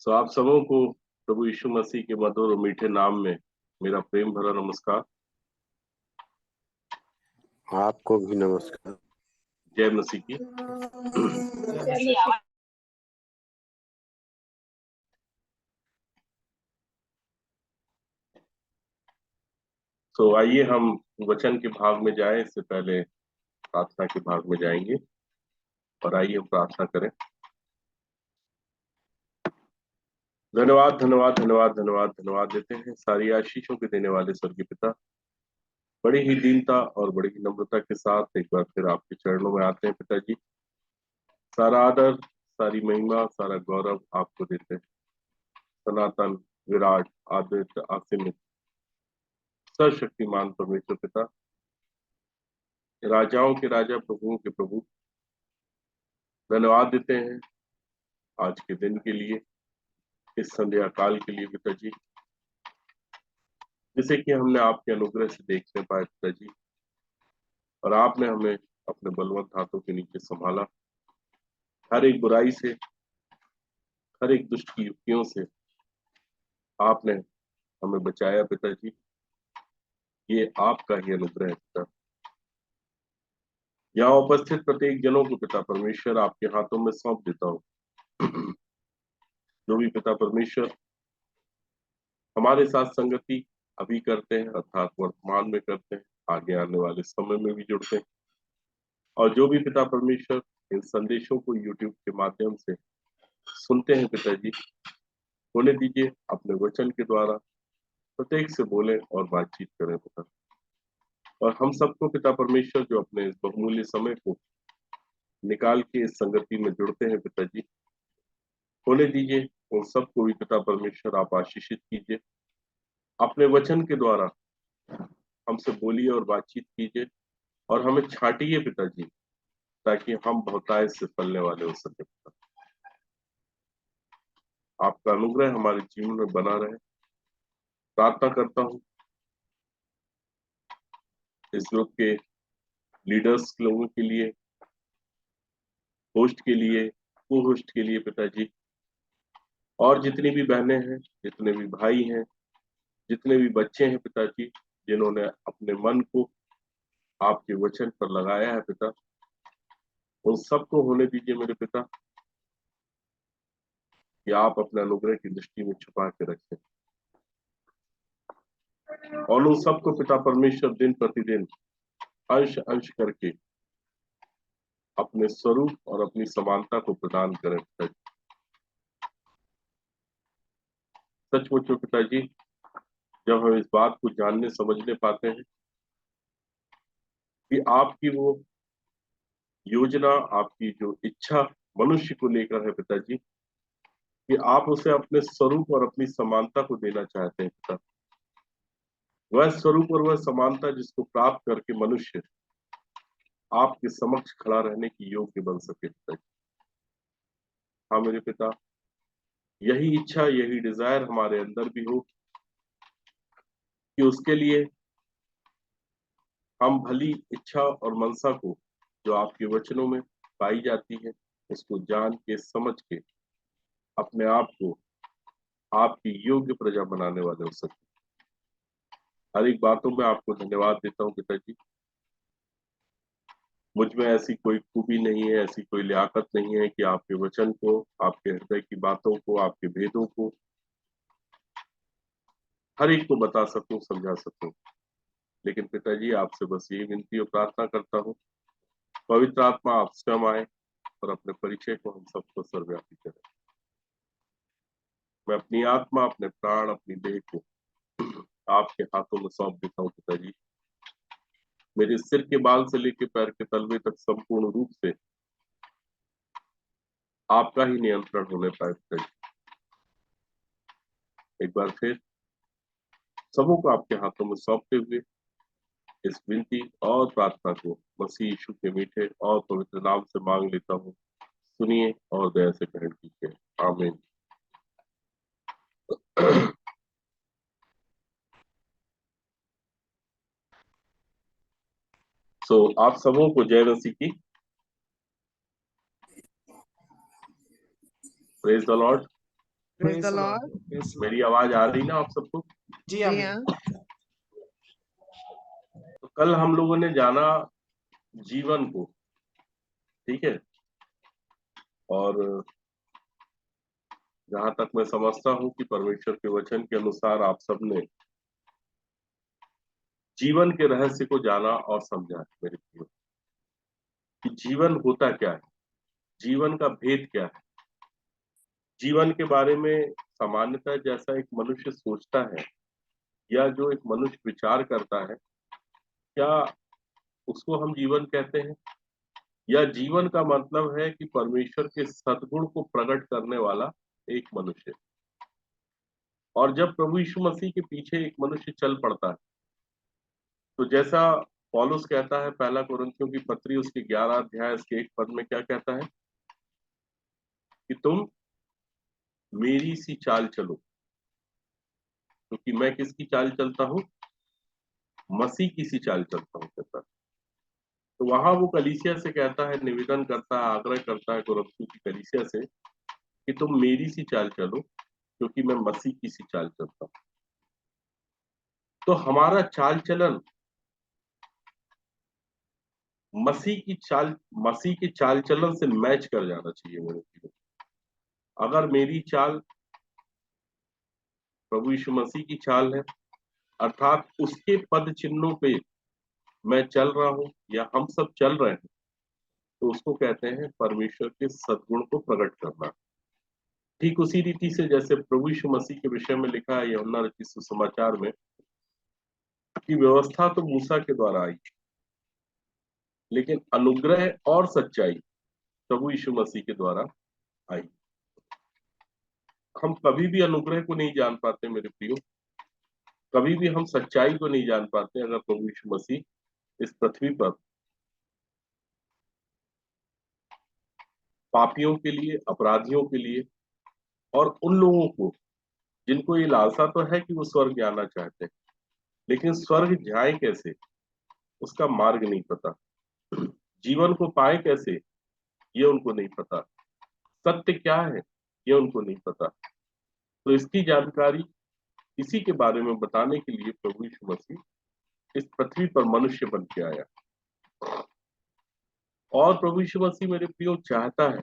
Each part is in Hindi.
सो आप सबों को प्रभु यीशु मसीह के मधुर और मीठे नाम में मेरा प्रेम भरा नमस्कार। आपको भी नमस्कार। जय मसीह की। तो आइए हम वचन के भाग में जाएं, इससे पहले प्रार्थना के भाग में जाएंगे और आइए हम प्रार्थना करें। धन्यवाद धन्यवाद धन्यवाद धन्यवाद धन्यवाद देते हैं सारी आशीषों के देने वाले स्वर्गीय पिता। बड़ी ही दीनता और बड़ी ही नम्रता के साथ एक बार फिर आपके चरणों में आते हैं पिताजी। सारा आदर, सारी महिमा, सारा गौरव आपको देते हैं। सनातन, विराट, आदित्य, आसिमित, सर्वशक्तिमान परमेश्वर पिता, राजाओं के राजा, प्रभुओं के प्रभु, धन्यवाद देते हैं आज के दिन के लिए, इस संध्या काल के लिए पिताजी, जिसे कि हमने आपके अनुग्रह से देखने पाए पिताजी, और आपने हमें अपने बलवंत हाथों के नीचे संभाला। हर एक बुराई से, हर एक दुष्ट की युक्तियों से आपने हमें बचाया पिताजी। ये आपका ही अनुग्रह है पिता। यहाँ उपस्थित प्रत्येक जनों को पिता परमेश्वर आपके हाथों में सौंप देता हूँ। जो भी पिता परमेश्वर हमारे साथ संगति अभी करते हैं, अर्थात वर्तमान में करते हैं, आगे आने वाले समय में भी जुड़ते हैं, और जो भी पिता परमेश्वर इन संदेशों को यूट्यूब के माध्यम से सुनते हैं पिताजी, होने दीजिए अपने वचन के द्वारा प्रत्येक से बोले और बातचीत करें पिता। और हम सबको पिता परमेश्वर जो अपने इस बहुमूल्य समय को निकाल के इस संगति में जुड़ते हैं पिताजी, होने दीजिए उन सबको भी पिता परमेश्वर आप आशीषित कीजिए। अपने वचन के द्वारा हमसे बोलिए और बातचीत कीजिए और हमें छाटिए पिताजी, ताकि हम बहुतायत से फलने वाले हो सके पिता। आपका अनुग्रह हमारे जीवन में बना रहे। प्रार्थना करता हूँ इस ग्रुप के लीडर्स लोगों के लिए, होस्ट के लिए, को होस्ट के लिए पिताजी, और जितनी भी बहनें हैं, जितने भी भाई हैं, जितने भी बच्चे हैं पिताजी, जिन्होंने अपने मन को आपके वचन पर लगाया है पिता, उन सबको होने दीजिए मेरे पिता कि आप अपने अनुग्रह की दृष्टि में छुपा के रखें, और उन सबको पिता परमेश्वर दिन प्रतिदिन अंश अंश करके अपने स्वरूप और अपनी समानता को प्रदान करें पिताजी। सचमुच पिताजी, जब हम इस बात को जानने समझने पाते हैं कि आपकी वो योजना, आपकी जो इच्छा मनुष्य को लेकर है पिताजी, कि आप उसे अपने स्वरूप और अपनी समानता को देना चाहते हैं पिता। वह स्वरूप और वह समानता जिसको प्राप्त करके मनुष्य आपके समक्ष खड़ा रहने की योग्य बन सके पिताजी। हाँ मेरे पिता, यही इच्छा, यही डिजायर हमारे अंदर भी हो कि उसके लिए हम भली इच्छा और मनसा को जो आपके वचनों में पाई जाती है, उसको जान के समझ के अपने आप को आपकी योग्य प्रजा बनाने वाले हो सके। हर एक बातों में आपको धन्यवाद देता हूँ पिताजी। मुझ में ऐसी कोई खूबी नहीं है, ऐसी कोई लियाकत नहीं है कि आपके वचन को, आपके हृदय की बातों को, आपके भेदों को हर एक को बता सकूं, समझा सकूं। लेकिन पिताजी, आपसे बस यही विनती और प्रार्थना करता हूँ, पवित्र आत्मा आप स्वयं आए और अपने परिचय को हम सबको सर्वव्यापी करें। मैं अपनी आत्मा, अपने प्राण, अपनी देह को आपके हाथों में सौंप देता हूँ पिताजी। मेरे सिर के बाल से लेकर पैर के तलवे तक संपूर्ण रूप से आपका ही नियंत्रण होने पाए पिताजी। एक बार फिर सबों को आपके हाथों में सौंपते हुए इस विनती और प्रार्थना को मसीह यीशु के मीठे और पवित्र नाम से मांग लेता हूँ। सुनिए और दया से ग्रहण कीजिए। आमीन। आप सबों को जय मसीह की। Praise the Lord. Praise the Lord. मेरी आवाज आ रही ना आप सबको? जी जी हाँ। हाँ। तो कल हम लोगों ने जाना जीवन को, ठीक है। और जहां तक मैं समझता हूँ कि परमेश्वर के वचन के अनुसार आप सबने जीवन के रहस्य को जाना और समझा है मेरे प्रियो, कि जीवन होता क्या है, जीवन का भेद क्या है। जीवन के बारे में सामान्यतः जैसा एक मनुष्य सोचता है या जो एक मनुष्य विचार करता है, क्या उसको हम जीवन कहते हैं? या जीवन का मतलब है कि परमेश्वर के सद्गुण को प्रकट करने वाला एक मनुष्य। और जब प्रभु यीशु मसीह के पीछे एक मनुष्य चल पड़ता है, तो जैसा पौलुस कहता है पहला कुरिन्थियों की पत्री उसके 11 अध्याय उसके 1 पद में क्या कहता है कि तुम मेरी सी चाल चलो, क्योंकि मैं किसकी चाल चलता हूँ? मसीह की सी चाल चलता हूँ कहता है। तो वहां वो कलीसिया से कहता है, निवेदन करता है, आग्रह करता है कुरिन्थियों की कलीसिया से कि तुम मेरी सी चाल चलो, क्योंकि मैं मसीह की सी चाल चलता हूँ। तो हमारा चाल चलन मसीह की चाल चलन से मैच कर जाना चाहिए मेरे प्रियो। अगर मेरी चाल प्रभु यीशु मसीह की चाल है, अर्थात उसके पद चिन्हों पे मैं चल रहा हूं या हम सब चल रहे हैं, तो उसको कहते हैं परमेश्वर के सद्गुण को प्रकट करना। ठीक उसी रीति से जैसे प्रभु यीशु मसीह के विषय में लिखा है यूहन्ना रचित सुसमाचार में कि व्यवस्था तो मूसा के द्वारा आई, लेकिन अनुग्रह और सच्चाई प्रभु यीशु मसीह के द्वारा आई। हम कभी भी अनुग्रह को नहीं जान पाते मेरे प्रियो, कभी भी हम सच्चाई को नहीं जान पाते अगर प्रभु यीशु मसीह इस पृथ्वी पर पापियों के लिए, अपराधियों के लिए और उन लोगों को जिनको ये लालसा तो है कि वो स्वर्ग जाना चाहते हैं, लेकिन स्वर्ग जाए कैसे उसका मार्ग नहीं पता, जीवन को पाए कैसे ये उनको नहीं पता, सत्य क्या है ये उनको नहीं पता। तो इसकी जानकारी, इसी के बारे में बताने के लिए प्रभु यीशु मसीह इस पृथ्वी पर मनुष्य बन के आया। और प्रभु यीशु मसीह मेरे प्रियो चाहता है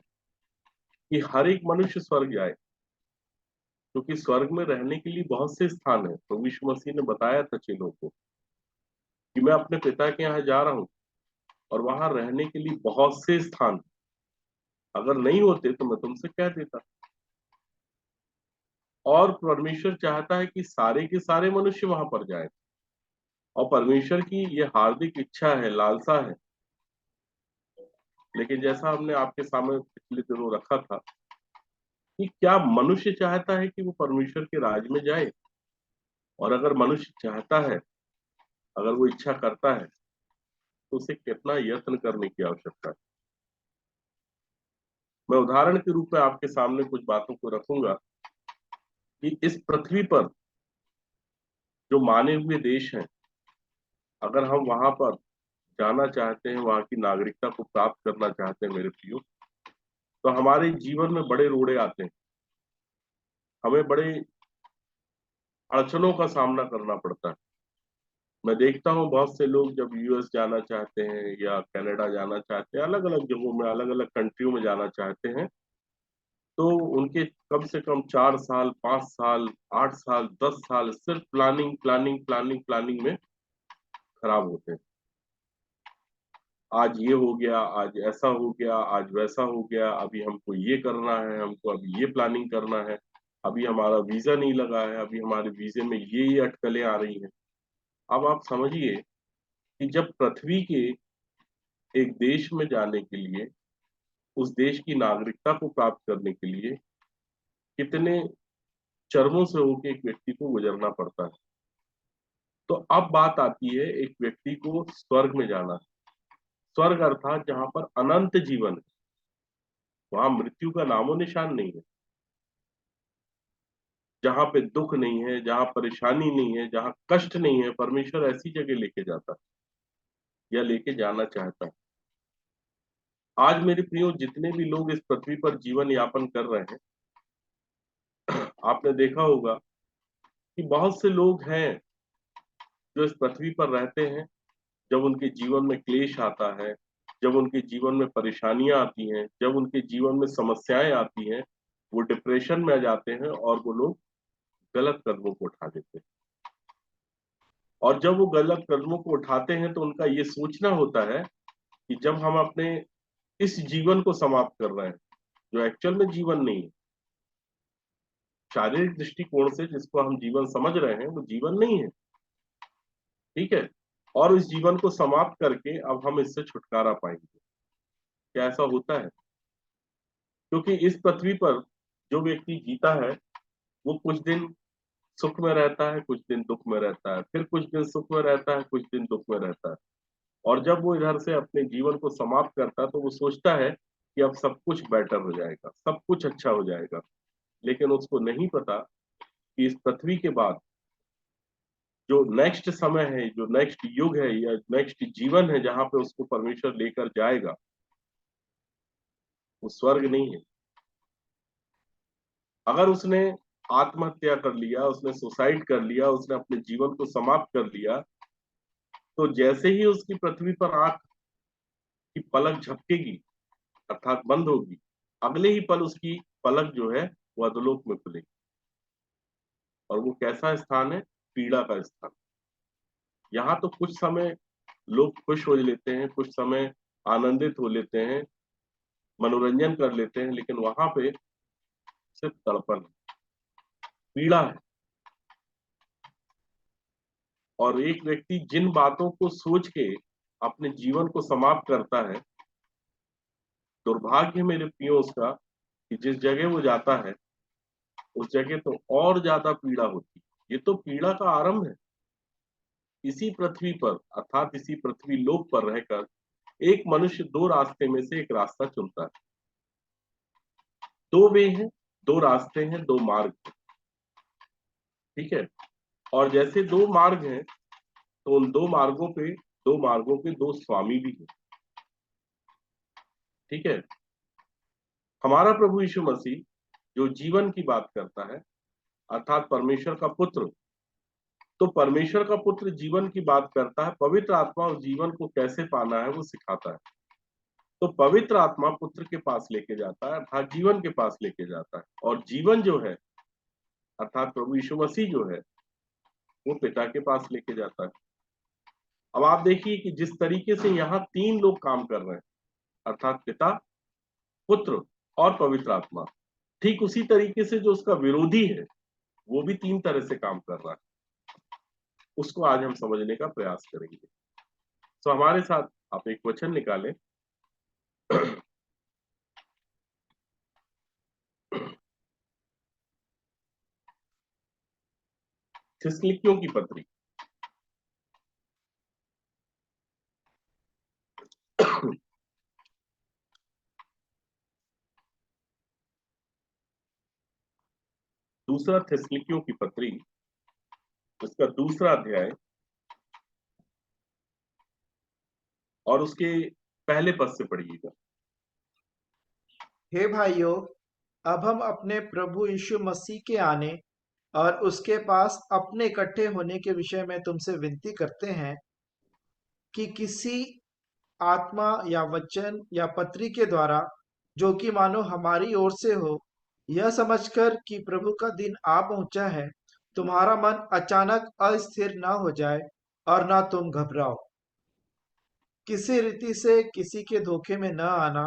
कि हर एक मनुष्य स्वर्ग जाए, क्योंकि स्वर्ग में रहने के लिए बहुत से स्थान है। प्रभु यीशु मसीह ने बताया था चेलों को कि मैं अपने पिता के यहाँ जा रहा हूँ और वहां रहने के लिए बहुत से स्थान, अगर नहीं होते तो मैं तुमसे कह देता। और परमेश्वर चाहता है कि सारे के सारे मनुष्य वहां पर जाएं। और परमेश्वर की ये हार्दिक इच्छा है, लालसा है। लेकिन जैसा हमने आपके सामने पिछले दिनों रखा था कि क्या मनुष्य चाहता है कि वो परमेश्वर के राज में जाए? और अगर मनुष्य चाहता है, अगर वो इच्छा करता है, तो उसे कितना यत्न करने की आवश्यकता है। मैं उदाहरण के रूप में आपके सामने कुछ बातों को रखूंगा कि इस पृथ्वी पर जो माने हुए देश हैं, अगर हम वहां पर जाना चाहते हैं, वहां की नागरिकता को प्राप्त करना चाहते हैं मेरे प्रियो, तो हमारे जीवन में बड़े रोड़े आते हैं, हमें बड़े अड़चनों का सामना करना पड़ता है। मैं देखता हूँ बहुत से लोग जब यूएस जाना चाहते हैं या कनाडा जाना चाहते हैं, अलग अलग जगहों में, अलग अलग कंट्रियों में जाना चाहते हैं, तो उनके कम से कम 4 साल, 5 साल, 8 साल, 10 साल सिर्फ प्लानिंग प्लानिंग प्लानिंग प्लानिंग में खराब होते हैं। आज ये हो गया, आज ऐसा हो गया, आज वैसा हो गया, अभी हमको ये करना है, हमको अभी ये प्लानिंग करना है, अभी हमारा वीजा नहीं लगा है, अभी हमारे वीजे में ये अटकलें आ रही हैं। अब आप समझिए कि जब पृथ्वी के एक देश में जाने के लिए, उस देश की नागरिकता को प्राप्त करने के लिए कितने चरणों से होकर एक व्यक्ति को गुजरना पड़ता है। तो अब बात आती है एक व्यक्ति को स्वर्ग में जाना। स्वर्ग अर्थात जहां पर अनंत जीवन है, वहां मृत्यु का नामो निशान नहीं है, जहां पे दुख नहीं है, जहां परेशानी नहीं है, जहां कष्ट नहीं है, परमेश्वर ऐसी जगह लेके जाता है या लेके जाना चाहता है। आज मेरे प्रियो जितने भी लोग इस पृथ्वी पर जीवन यापन कर रहे हैं, आपने देखा होगा कि बहुत से लोग हैं जो इस पृथ्वी पर रहते हैं, जब उनके जीवन में क्लेश आता है, जब उनके जीवन में परेशानियां आती हैं, जब उनके जीवन में समस्याएं आती हैं, वो डिप्रेशन में आ जाते हैं और वो लोग गलत कदमों को उठा देते हैं। और जब वो गलत कदमों को उठाते हैं तो उनका ये सोचना होता है कि जब हम अपने इस जीवन को समाप्त कर रहे हैं, जो एक्चुअल में जीवन नहीं है, शारीरिक दृष्टिकोण से जिसको हम जीवन समझ रहे हैं वो जीवन नहीं है, ठीक है। और इस जीवन को समाप्त करके अब हम इससे छुटकारा पाएंगे। क्या ऐसा होता है? क्योंकि इस पृथ्वी पर जो व्यक्ति जीता है वो कुछ दिन सुख में रहता है, कुछ दिन दुख में रहता है, फिर कुछ दिन सुख में रहता है, कुछ दिन दुख में रहता है। और जब वो इधर से अपने जीवन को समाप्त करता है तो वो सोचता है कि अब सब कुछ बेटर हो जाएगा, सब कुछ अच्छा हो जाएगा। लेकिन उसको नहीं पता कि इस पृथ्वी के बाद जो नेक्स्ट समय है, जो नेक्स्ट युग है या नेक्स्ट जीवन है जहां पे उसको परमेश्वर लेकर जाएगा, वो स्वर्ग नहीं है। अगर उसने आत्महत्या कर लिया, उसने सुसाइड कर लिया, उसने अपने जीवन को समाप्त कर लिया, तो जैसे ही उसकी पृथ्वी पर आंख की पलक झपकेगी अर्थात बंद होगी, अगले ही पल उसकी पलक जो है वो अधोलोक में खुलेगी। और वो कैसा स्थान है? पीड़ा का स्थान। यहाँ तो कुछ समय लोग खुश हो लेते हैं, कुछ समय आनंदित हो लेते हैं, मनोरंजन कर लेते हैं, लेकिन वहां पे सिर्फ तड़पन है, पीड़ा है। और एक व्यक्ति जिन बातों को सोच के अपने जीवन को समाप्त करता है, दुर्भाग्य मेरे प्रियो उसका कि जिस जगह वो जाता है उस जगह तो और ज्यादा पीड़ा होती है। ये तो पीड़ा का आरंभ है। इसी पृथ्वी पर अर्थात इसी पृथ्वी लोक पर रहकर एक मनुष्य दो रास्ते में से एक रास्ता चुनता है। दो वे हैं, दो रास्ते हैं, दो मार्ग हैं, ठीक है। और जैसे दो मार्ग हैं तो उन दो मार्गों के दो स्वामी भी हैं, ठीक है। हमारा प्रभु यीशु मसीह जो जीवन की बात करता है अर्थात परमेश्वर का पुत्र, तो परमेश्वर का पुत्र जीवन की बात करता है, पवित्र आत्मा उस जीवन को कैसे पाना है वो सिखाता है। तो पवित्र आत्मा पुत्र के पास लेके जाता है अर्थात जीवन के पास लेके जाता है, और जीवन जो है अर्थात प्रभु यीशु मसीह जो है वो पिता के पास लेके जाता है। अब आप देखिए कि जिस तरीके से यहाँ तीन लोग काम कर रहे हैं अर्थात पिता, पुत्र और पवित्र आत्मा, ठीक उसी तरीके से जो उसका विरोधी है वो भी तीन तरह से काम कर रहा है। उसको आज हम समझने का प्रयास करेंगे। तो हमारे साथ आप एक वचन निकालें। थिस्सलुनीकियों की पत्री दूसरा थिस्सलुनीकियों की पत्री, उसका दूसरा अध्याय और उसके पहले पद से पढ़िएगा। हे भाइयों, अब हम अपने प्रभु यीशु मसीह के आने और उसके पास अपने इकट्ठे होने के विषय में तुमसे विनती करते हैं कि किसी आत्मा या वचन या पत्री के द्वारा, जो कि मानो हमारी ओर से हो, यह समझकर कि प्रभु का दिन आ पहुंचा है, तुम्हारा मन अचानक अस्थिर ना हो जाए और ना तुम घबराओ। किसी रीति से किसी के धोखे में न आना,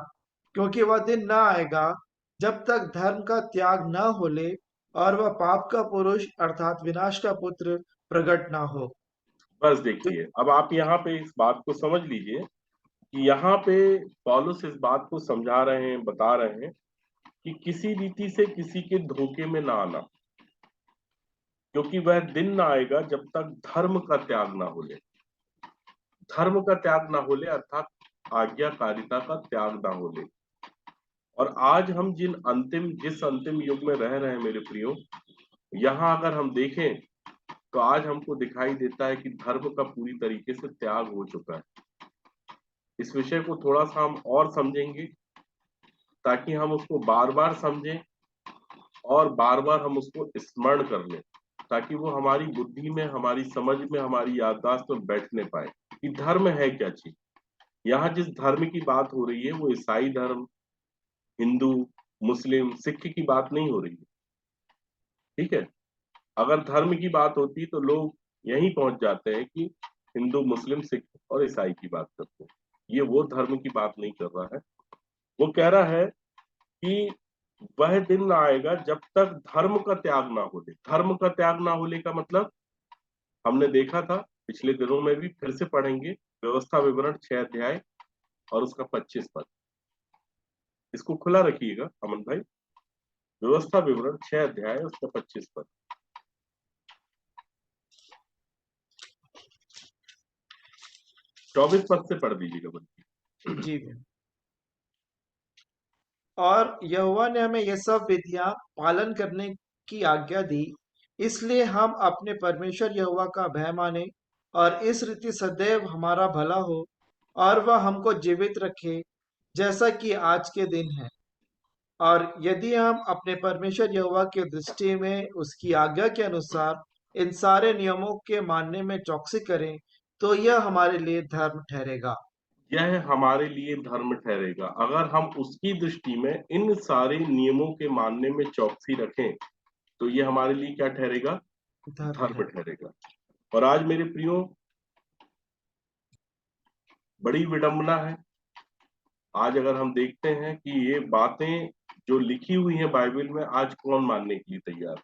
क्योंकि वह दिन न आएगा जब तक धर्म का त्याग न हो ले और वह पाप का पुरुष अर्थात विनाश का पुत्र प्रकट ना हो। बस देखिए, अब आप यहाँ पे इस बात को समझ लीजिए कि यहाँ पे पौलुस इस बात को समझा रहे हैं, बता रहे हैं कि किसी रीति से किसी के धोखे में ना आना, क्योंकि वह दिन ना आएगा जब तक धर्म का त्याग ना हो ले। धर्म का त्याग ना हो ले अर्थात आज्ञाकारिता का त्याग ना हो ले। और आज हम जिस अंतिम युग में रह रहे हैं मेरे प्रियो, यहाँ अगर हम देखें तो आज हमको दिखाई देता है कि धर्म का पूरी तरीके से त्याग हो चुका है। इस विषय को थोड़ा सा हम और समझेंगे ताकि हम उसको बार बार समझें और बार बार हम उसको स्मरण कर लें, ताकि वो हमारी बुद्धि में, हमारी समझ में, हमारी याददाश्त में बैठने पाए कि धर्म है क्या चीज। यहाँ जिस धर्म की बात हो रही है वो ईसाई धर्म, हिंदू, मुस्लिम, सिख की बात नहीं हो रही है। ठीक है, अगर धर्म की बात होती तो लोग यहीं पहुंच जाते हैं कि हिंदू, मुस्लिम, सिख और ईसाई की बात करते हैं। ये वो धर्म की बात नहीं कर रहा है। वो कह रहा है कि वह दिन ना आएगा जब तक धर्म का त्याग ना हो ले। धर्म का त्याग ना होले का मतलब हमने देखा था पिछले दिनों में भी, फिर से पढ़ेंगे। व्यवस्था विवरण 6 अध्याय और उसका 25 पद। इसको खुला रखिएगा अमन भाई। व्यवस्था विवरण 6 अध्याय उसका 25 पद। 24 पद से पढ़ दीजिएगा बल्कि। जी भैया। और यहोवा ने हमें यह सब विधियां पालन करने की आज्ञा दी, इसलिए हम अपने परमेश्वर यहोवा का भय माने और इस रीति सदैव हमारा भला हो और वह हमको जीवित रखे, जैसा कि आज के दिन है। और यदि हम अपने परमेश्वर यहोवा की दृष्टि में उसकी आज्ञा के अनुसार इन सारे नियमों के मानने में चौकसी करें, तो यह हमारे लिए धर्म ठहरेगा। यह हमारे लिए धर्म ठहरेगा। अगर हम उसकी दृष्टि में इन सारे नियमों के मानने में चौकसी रखें तो ये हमारे लिए क्या ठहरेगा? धर्म धर्म ठहरेगा। ठहरेगा। और आज मेरे प्रियो, बड़ी विडंबना है। आज अगर हम देखते हैं कि ये बातें जो लिखी हुई हैं बाइबल में, आज कौन मानने के लिए तैयार?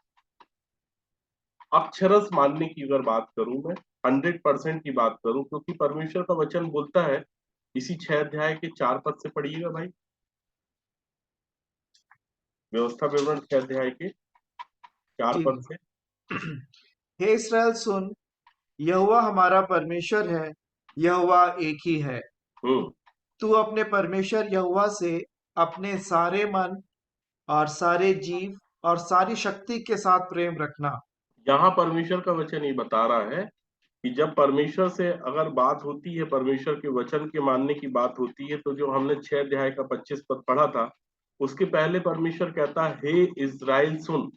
अक्षरस मानने की अगर बात करूं मैं, 100% की बात करूं, क्योंकि परमेश्वर का वचन बोलता है, इसी 6 अध्याय के 4 पद से पढ़िएगा भाई। व्यवस्था विवरण 6 अध्याय के 4 जी। पद से। हे इसराइल सुन, यहोवा हमारा परमेश्वर है, यहोवा एक ही है। हम्म। तू अपने परमेश्वर यहोवा से अपने सारे मन और सारे जीव और सारी शक्ति के साथ प्रेम रखना। यहाँ परमेश्वर का वचन ये बता रहा है कि जब परमेश्वर से अगर बात होती है, परमेश्वर के वचन के मानने की बात होती है, तो जो हमने 6 अध्याय का 25 पद पढ़ा था, उसके पहले परमेश्वर कहता है, हे इज़राइल सुन।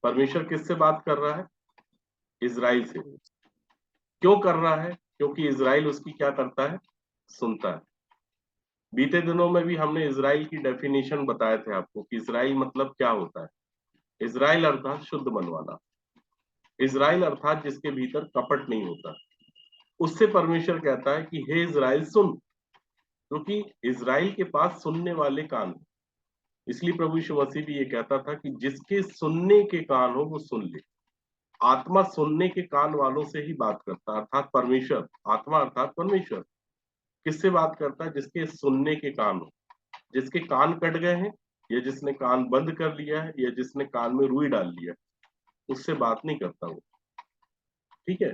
परमेश्वर किससे बात कर रहा है? इज़राइल से। क्यों कर रहा है? क्योंकि इज़राइल उसकी क्या करता है? सुनता है। बीते दिनों में भी हमने इज़राइल की डेफिनेशन बताए थे आपको कि इज़राइल मतलब क्या होता है। इज़राइल अर्थात शुद्ध मन वाला, इज़राइल अर्थात जिसके भीतर कपट नहीं होता। उससे परमेश्वर कहता है कि हे इज़राइल सुन, क्योंकि इज़राइल के पास सुनने वाले कान हैं। इसलिए प्रभु यीशु मसीह भी ये कहता था कि जिसके सुनने के कान हो वो सुन ले। आत्मा सुनने के कान वालों से ही बात करता है, अर्थात परमेश्वर। आत्मा अर्थात परमेश्वर किससे बात करता है? जिसके सुनने के कान हो। जिसके कान कट गए हैं, या जिसने कान बंद कर लिया है, या जिसने कान में रुई डाल लिया, उससे बात नहीं करता वो। ठीक है,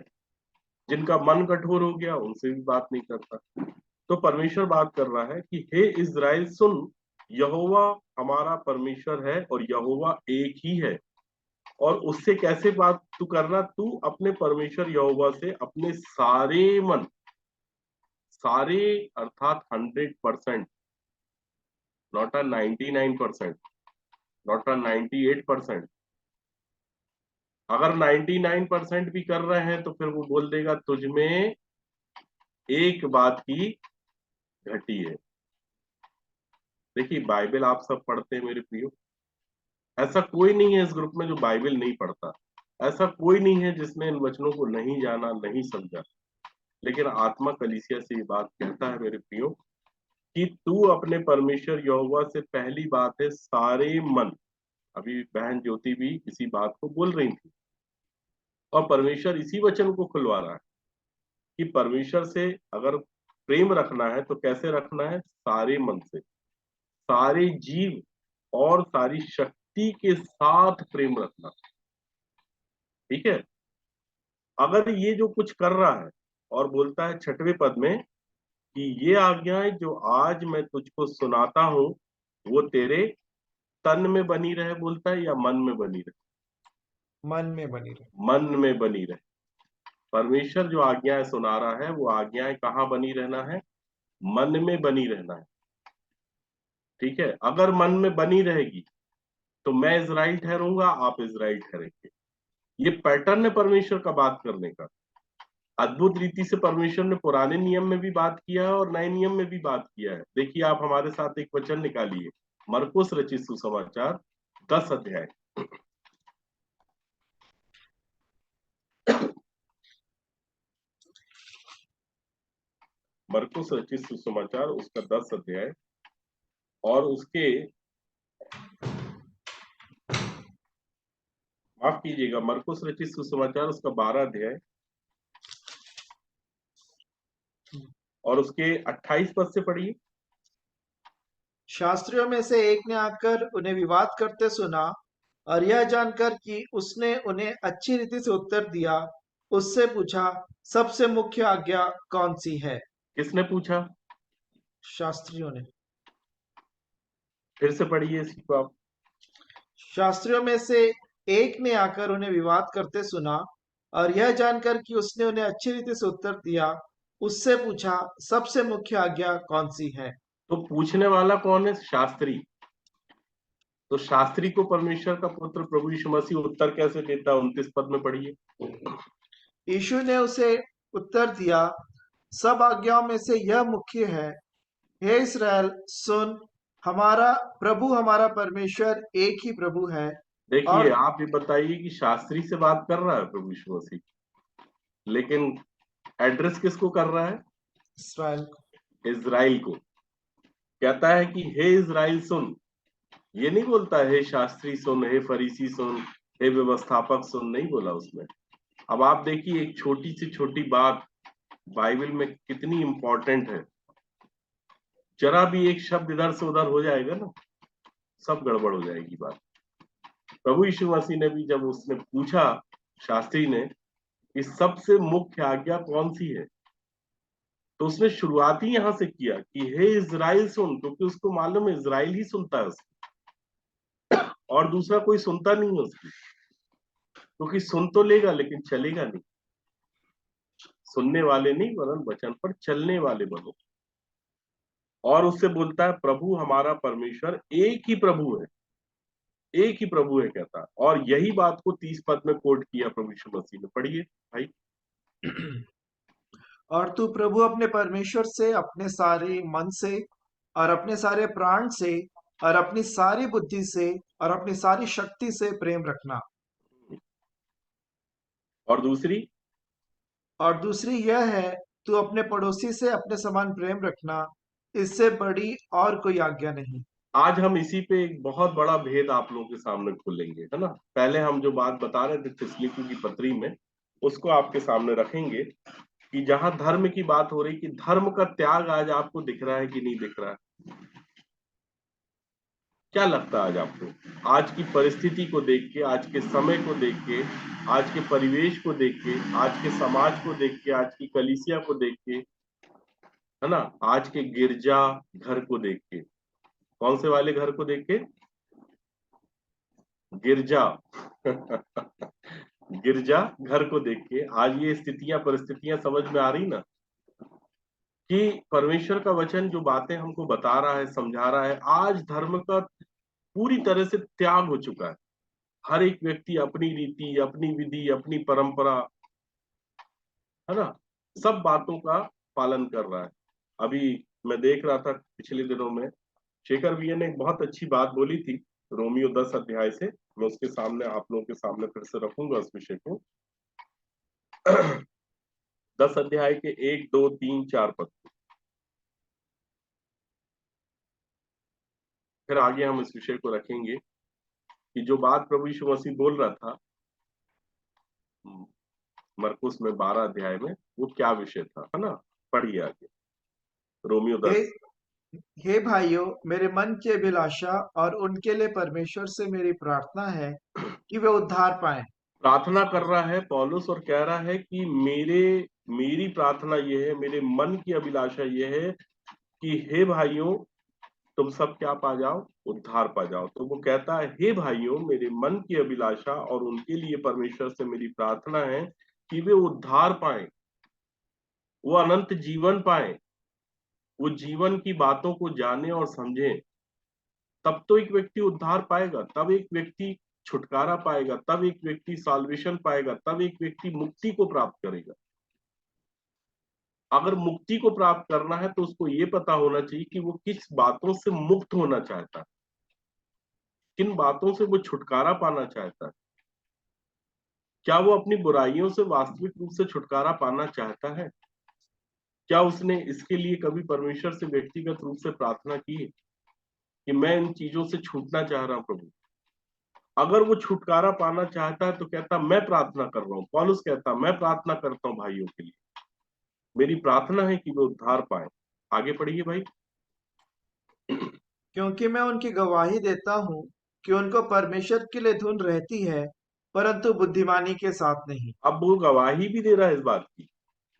जिनका मन कठोर हो गया उनसे भी बात नहीं करता। तो परमेश्वर बात कर रहा है कि हे इज़राइल सुन, यहोवा हमारा परमेश्वर है और यहोवा एक ही है। और उससे कैसे बात तू करना? तू अपने परमेश्वर यहोवा से अपने सारे मन, सारे अर्थात 100%, नॉट अ 99%, नॉट अ 98%। अगर 99% भी कर रहे हैं तो फिर वो बोल देगा तुझ में एक बात की घटी है। देखिए, बाइबल आप सब पढ़ते हैं मेरे प्रियो। ऐसा कोई नहीं है इस ग्रुप में जो बाइबल नहीं पढ़ता। ऐसा कोई नहीं है जिसने इन वचनों को नहीं जाना, नहीं समझा। लेकिन आत्मा कलीसिया से ये बात कहता है मेरे प्रियो कि तू अपने परमेश्वर यहोवा से, पहली बात है सारे मन। अभी बहन ज्योति भी इसी बात को बोल रही थी, और परमेश्वर इसी वचन को खुलवा रहा है कि परमेश्वर से अगर प्रेम रखना है तो कैसे रखना है? सारे मन से, सारे जीव और सारी शक्ति के साथ प्रेम रखना। ठीक है, अगर ये जो कुछ कर रहा है और बोलता है 6वें पद में कि ये आज्ञाएं जो आज मैं तुझको सुनाता हूं वो तेरे तन में बनी रहे, बोलता है, या मन में बनी रहे? मन में बनी रहे। मन में बनी रहे। परमेश्वर जो आज्ञाएं सुना रहा है वो आज्ञाएं कहाँ बनी रहना है? मन में बनी रहना है। ठीक है, अगर मन में बनी रहेगी तो मैं इजराइल ठहरूंगा, आप इजराइल ठहरेंगे। ये पैटर्न है परमेश्वर का बात करने का। अद्भुत रीति से परमेश्वर ने पुराने नियम में भी बात किया है और नए नियम में भी बात किया है। देखिए, आप हमारे साथ एक वचन निकालिए, मरकुस रचित सुसमाचार 10 अध्याय। मरकुस रचित सुसमाचार उसका 10 अध्याय और उसके, माफ कीजिएगा, मरकुस रचित सुसमाचार उसका 12 अध्याय और उसके 28 पद से पढ़िए। शास्त्रियों में से एक ने आकर उन्हें विवाद करते सुना, और यह जानकर कि उसने उन्हें अच्छी रीति से उत्तर दिया, उससे पूछा, सबसे मुख्य आज्ञा कौन सी है? किसने पूछा? शास्त्रियों ने। फिर से पढ़िए इसी को आप। शास्त्रियों में से एक ने आकर उन्हें विवाद करते सुना, और यह जानकर कि उसने उन्हें अच्छी रीति से उत्तर दिया, उससे पूछा, सबसे मुख्य आज्ञा कौन सी है? तो पूछने वाला कौन है? शास्त्री। तो शास्त्री को परमेश्वर का पुत्र प्रभु यीशु मसीह उत्तर कैसे देता है? 29 पद में पढ़िए। यीशु ने उसे उत्तर दिया, सब आज्ञाओं में से यह मुख्य है, हे इस्राएल सुन, हमारा परमेश्वर एक ही प्रभु है। देखिए, और आप ये बताइए कि शास्त्री से बात कर रहा है प्रभु यीशु मसीह, लेकिन एड्रेस किसको कर रहा है? इस्राएल इजराइल को। कहता है कि हे इजराइल सुन। ये नहीं बोलता हे शास्त्री सुन, हे फरीसी सुन, हे व्यवस्थापक सुन, नहीं बोला उसने। अब आप देखिए, एक छोटी से छोटी बात बाइबल में कितनी इंपॉर्टेंट है। जरा भी एक शब्द इधर से उधर हो जाएगा ना, सब गड़बड़ हो जाएगी बात। प्रभु यीशु मसीह ने भी जब उसने पूछा शास्त्री ने कि सबसे मुख्य आज्ञा कौन सी है, तो उसने शुरुआत ही यहां से किया कि हे इजराइल सुन, क्योंकि उसको मालूम है इजराइल ही सुनता है उसको, और दूसरा कोई सुनता नहीं है उसकी। क्योंकि सुन तो लेगा लेकिन चलेगा नहीं। सुनने वाले नहीं वरन वचन पर चलने वाले बनो। और उससे बोलता है प्रभु हमारा परमेश्वर एक ही प्रभु है, एक ही प्रभु है कहता है। और यही बात को 30 पद में कोट किया प्रभु यीशु मसीह ने। पढ़िए भाई। और तू प्रभु अपने परमेश्वर से अपने सारे मन से और अपने सारे प्राण से और अपनी सारी बुद्धि से और अपनी सारी शक्ति से प्रेम रखना। और दूसरी यह है, तू अपने पड़ोसी से अपने समान प्रेम रखना। इससे बड़ी और कोई आज्ञा नहीं। आज हम इसी पे एक बहुत बड़ा भेद आप लोगों के सामने खोलेंगे, है ना। पहले हम जो बात बता रहे थे थिस्सलुनीकि की पत्री में, उसको आपके सामने रखेंगे कि जहां धर्म की बात हो रही, कि धर्म का त्याग आज आपको दिख रहा है कि नहीं दिख रहा है? क्या लगता है आज आपको? आज की परिस्थिति को देख के, आज के समय को देख के, आज के परिवेश को देख के, आज के समाज को देख के, आज की कलीसिया को देख के, है ना, आज के गिरजा घर को देख के, कौन से वाले घर को देख के? गिरजा गिरजा घर को देख के आज ये स्थितियां परिस्थितियां समझ में आ रही ना, कि परमेश्वर का वचन जो बातें हमको बता रहा है, समझा रहा है, आज धर्म का पूरी तरह से त्याग हो चुका है। हर एक व्यक्ति अपनी रीति, अपनी विधि, अपनी परंपरा, है ना, सब बातों का पालन कर रहा है। अभी मैं देख रहा था पिछले दिनों में, शेखर भैया ने एक बहुत अच्छी बात बोली थी रोमियो 10 अध्याय से। मैं उसके सामने, आप लोगों के सामने फिर से रखूंगा उस विषय को। 10 अध्याय के 1, 2, 3, 4 पद। फिर आगे हम इस विषय को रखेंगे कि जो बात प्रभु यीशु मसीह बोल रहा था मरकुस में 12 अध्याय में, वो क्या विषय था, है ना। पढ़िए आगे रोमियो हे 10। हे भाइयों, मेरे मन की अभिलाषा और उनके लिए परमेश्वर से मेरी प्रार्थना है कि वे उद्धार पाएं। प्रार्थना कर रहा है पौलुस और कह रहा है कि मेरी प्रार्थना ये है, मेरे मन की अभिलाषा ये है कि हे भाइयों, तुम सब क्या पा जाओ? उद्धार पा जाओ। तो वो कहता है हे भाइयों, मेरे मन की अभिलाषा और उनके लिए परमेश्वर से मेरी प्रार्थना है कि वे उद्धार पाए, वो अनंत जीवन पाए, वो जीवन की बातों को जाने और समझें। तब तो एक व्यक्ति उद्धार पाएगा, तब एक व्यक्ति छुटकारा पाएगा, तब एक व्यक्ति साल्वेशन पाएगा, तब एक व्यक्ति मुक्ति को प्राप्त करेगा। अगर मुक्ति को प्राप्त करना है तो उसको ये पता होना चाहिए कि वो किस बातों से मुक्त होना चाहता है, किन बातों से वो छुटकारा पाना चाहता है। क्या वो अपनी बुराइयों से वास्तविक रूप से छुटकारा पाना चाहता है? क्या उसने इसके लिए कभी परमेश्वर से व्यक्तिगत रूप से प्रार्थना की है कि मैं इन चीजों से छूटना चाह रहा हूं प्रभु? अगर वो छुटकारा पाना चाहता है तो कहता मैं प्रार्थना कर रहा हूं। पौलुस कहता मैं प्रार्थना करता हूं भाइयों के लिए, मेरी प्रार्थना है कि वो उद्धार पाए। आगे पढ़िए भाई। क्योंकि मैं उनकी गवाही देता हूँ कि उनको परमेश्वर के लिए धुन रहती है, परंतु बुद्धिमानी के साथ नहीं। अब वो गवाही भी दे रहा है इस बात की,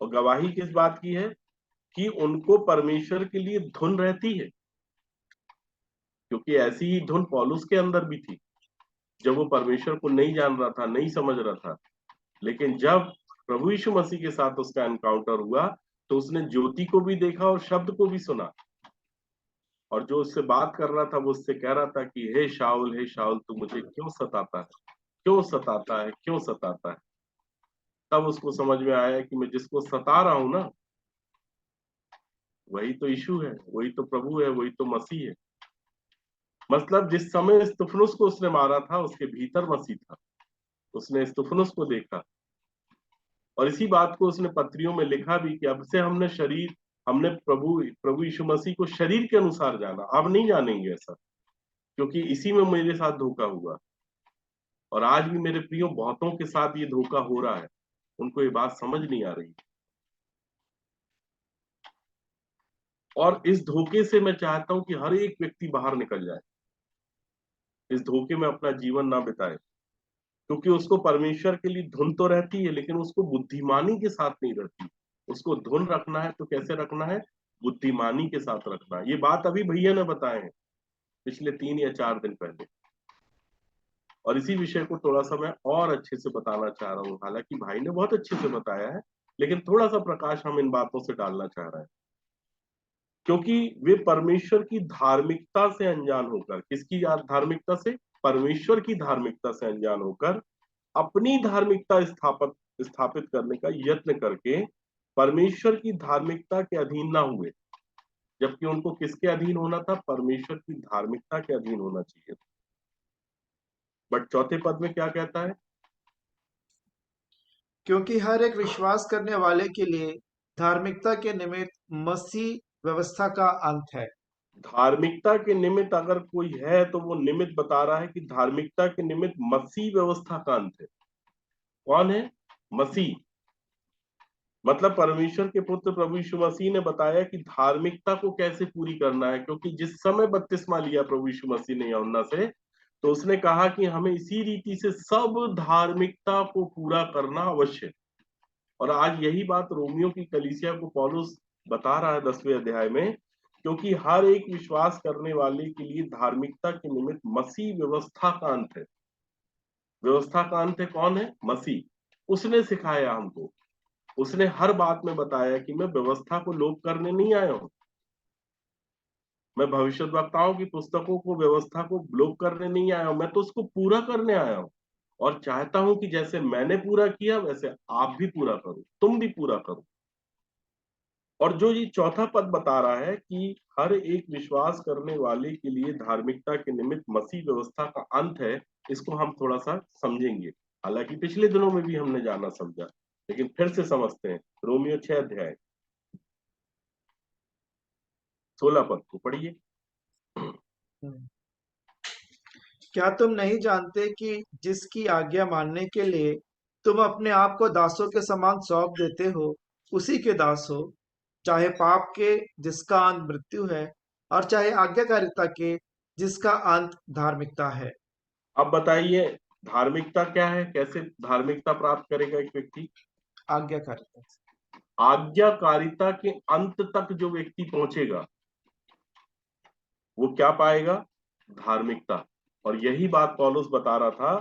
और गवाही किस बात की है? कि उनको परमेश्वर के लिए धुन रहती है, क्योंकि ऐसी ही धुन पौलुस के अंदर भी थी जब वो परमेश्वर को नहीं जान रहा था, नहीं समझ रहा था। लेकिन जब प्रभु यीशु मसीह के साथ उसका एनकाउंटर हुआ तो उसने ज्योति को भी देखा और शब्द को भी सुना, और जो उससे बात कर रहा था वो उससे कह रहा था कि हे शाऊल तू मुझे क्यों सताता है, क्यों सताता है, क्यों सताता है। तब उसको समझ में आया कि मैं जिसको सता रहा हूं ना, वही तो यीशु है, वही तो प्रभु है, वही तो मसीह है। मतलब जिस समय स्तिफनुस को उसने मारा था उसके भीतर मसीह था, उसने स्तिफनुस को देखा, और इसी बात को उसने पत्रियों में लिखा भी कि अब से हमने प्रभु यीशु मसीह को शरीर के अनुसार जाना, अब नहीं जानेंगे ऐसा, क्योंकि इसी में मेरे साथ धोखा हुआ। और आज भी मेरे प्रियो बहुतों के साथ ये धोखा हो रहा है, उनको ये बात समझ नहीं आ रही। और इस धोखे से मैं चाहता हूं कि हर एक व्यक्ति बाहर निकल जाए, इस धोखे में अपना जीवन ना बिताए, क्योंकि उसको परमेश्वर के लिए धुन तो रहती है लेकिन उसको बुद्धिमानी के साथ नहीं रहती। उसको धुन रखना है तो कैसे रखना है? बुद्धिमानी के साथ रखना है। ये बात अभी भैया ने बताए हैं पिछले 3 या 4 दिन पहले, और इसी विषय को थोड़ा सा मैं और अच्छे से बताना चाह रहा हूँ। हालांकि भाई ने बहुत अच्छे से बताया है, लेकिन थोड़ा सा प्रकाश हम इन बातों से डालना चाह रहे हैं, क्योंकि वे परमेश्वर की धार्मिकता से अनजान होकर, किसकी धार्मिकता से? परमेश्वर की धार्मिकता से अनजान होकर अपनी धार्मिकता स्थापित करने का यत्न करके परमेश्वर की धार्मिकता के अधीन ना हुए, जबकि उनको किसके अधीन होना था? परमेश्वर की धार्मिकता के अधीन होना चाहिए। बट चौथे पद में क्या कहता है? क्योंकि हर एक विश्वास करने वाले के लिए धार्मिकता के निमित्त मसीह व्यवस्था का अंत है। धार्मिकता के निमित्त अगर कोई है तो वो निमित्त बता रहा है कि धार्मिकता के निमित्त मसीह व्यवस्था का अंत है। कौन है? मसीह। मतलब परमेश्वर के पुत्र प्रभु यीशु मसीह ने बताया कि धार्मिकता को कैसे पूरी करना है, क्योंकि जिस समय बपतिस्मा लिया प्रभु यीशु मसीह ने यूहन्ना से, तो उसने कहा कि हमें इसी रीति से सब धार्मिकता को पूरा करना अवश्य है। और आज यही बात रोमियो की कलीसिया को पौलुस बता रहा है 10वें अध्याय में, क्योंकि हर एक विश्वास करने वाले के लिए धार्मिकता के निमित्त मसीह व्यवस्था का अंत है। व्यवस्था का अंत है कौन है? मसीह। उसने सिखाया हमको, उसने हर बात में बताया कि मैं व्यवस्था को लोप करने नहीं आया हूं, मैं भविष्यद्वक्ताओं की पुस्तकों को, व्यवस्था को लोप करने नहीं आया हूं, मैं तो उसको पूरा करने आया हूं। और चाहता हूं कि जैसे मैंने पूरा किया वैसे आप भी पूरा करो, तुम भी पूरा करो। और जो ये चौथा पद बता रहा है कि हर एक विश्वास करने वाले के लिए धार्मिकता के निमित्त मसीह व्यवस्था का अंत है, इसको हम थोड़ा सा समझेंगे। हालांकि पिछले दिनों में भी हमने जाना समझा, लेकिन फिर से समझते हैं। रोमियो 6 अध्याय 16 पद को पढ़िए। क्या तुम नहीं जानते कि जिसकी आज्ञा मानने के लिए तुम अपने आप को दासों के समान सौंप देते हो, उसी के दास हो, चाहे पाप के जिसका अंत मृत्यु है, और चाहे आज्ञाकारिता के जिसका अंत धार्मिकता है। अब बताइए धार्मिकता क्या है? कैसे धार्मिकता प्राप्त करेगा एक व्यक्ति? आज्ञाकारिता। आज्ञाकारिता के अंत तक जो व्यक्ति पहुंचेगा वो क्या पाएगा? धार्मिकता। और यही बात पौलुस बता रहा था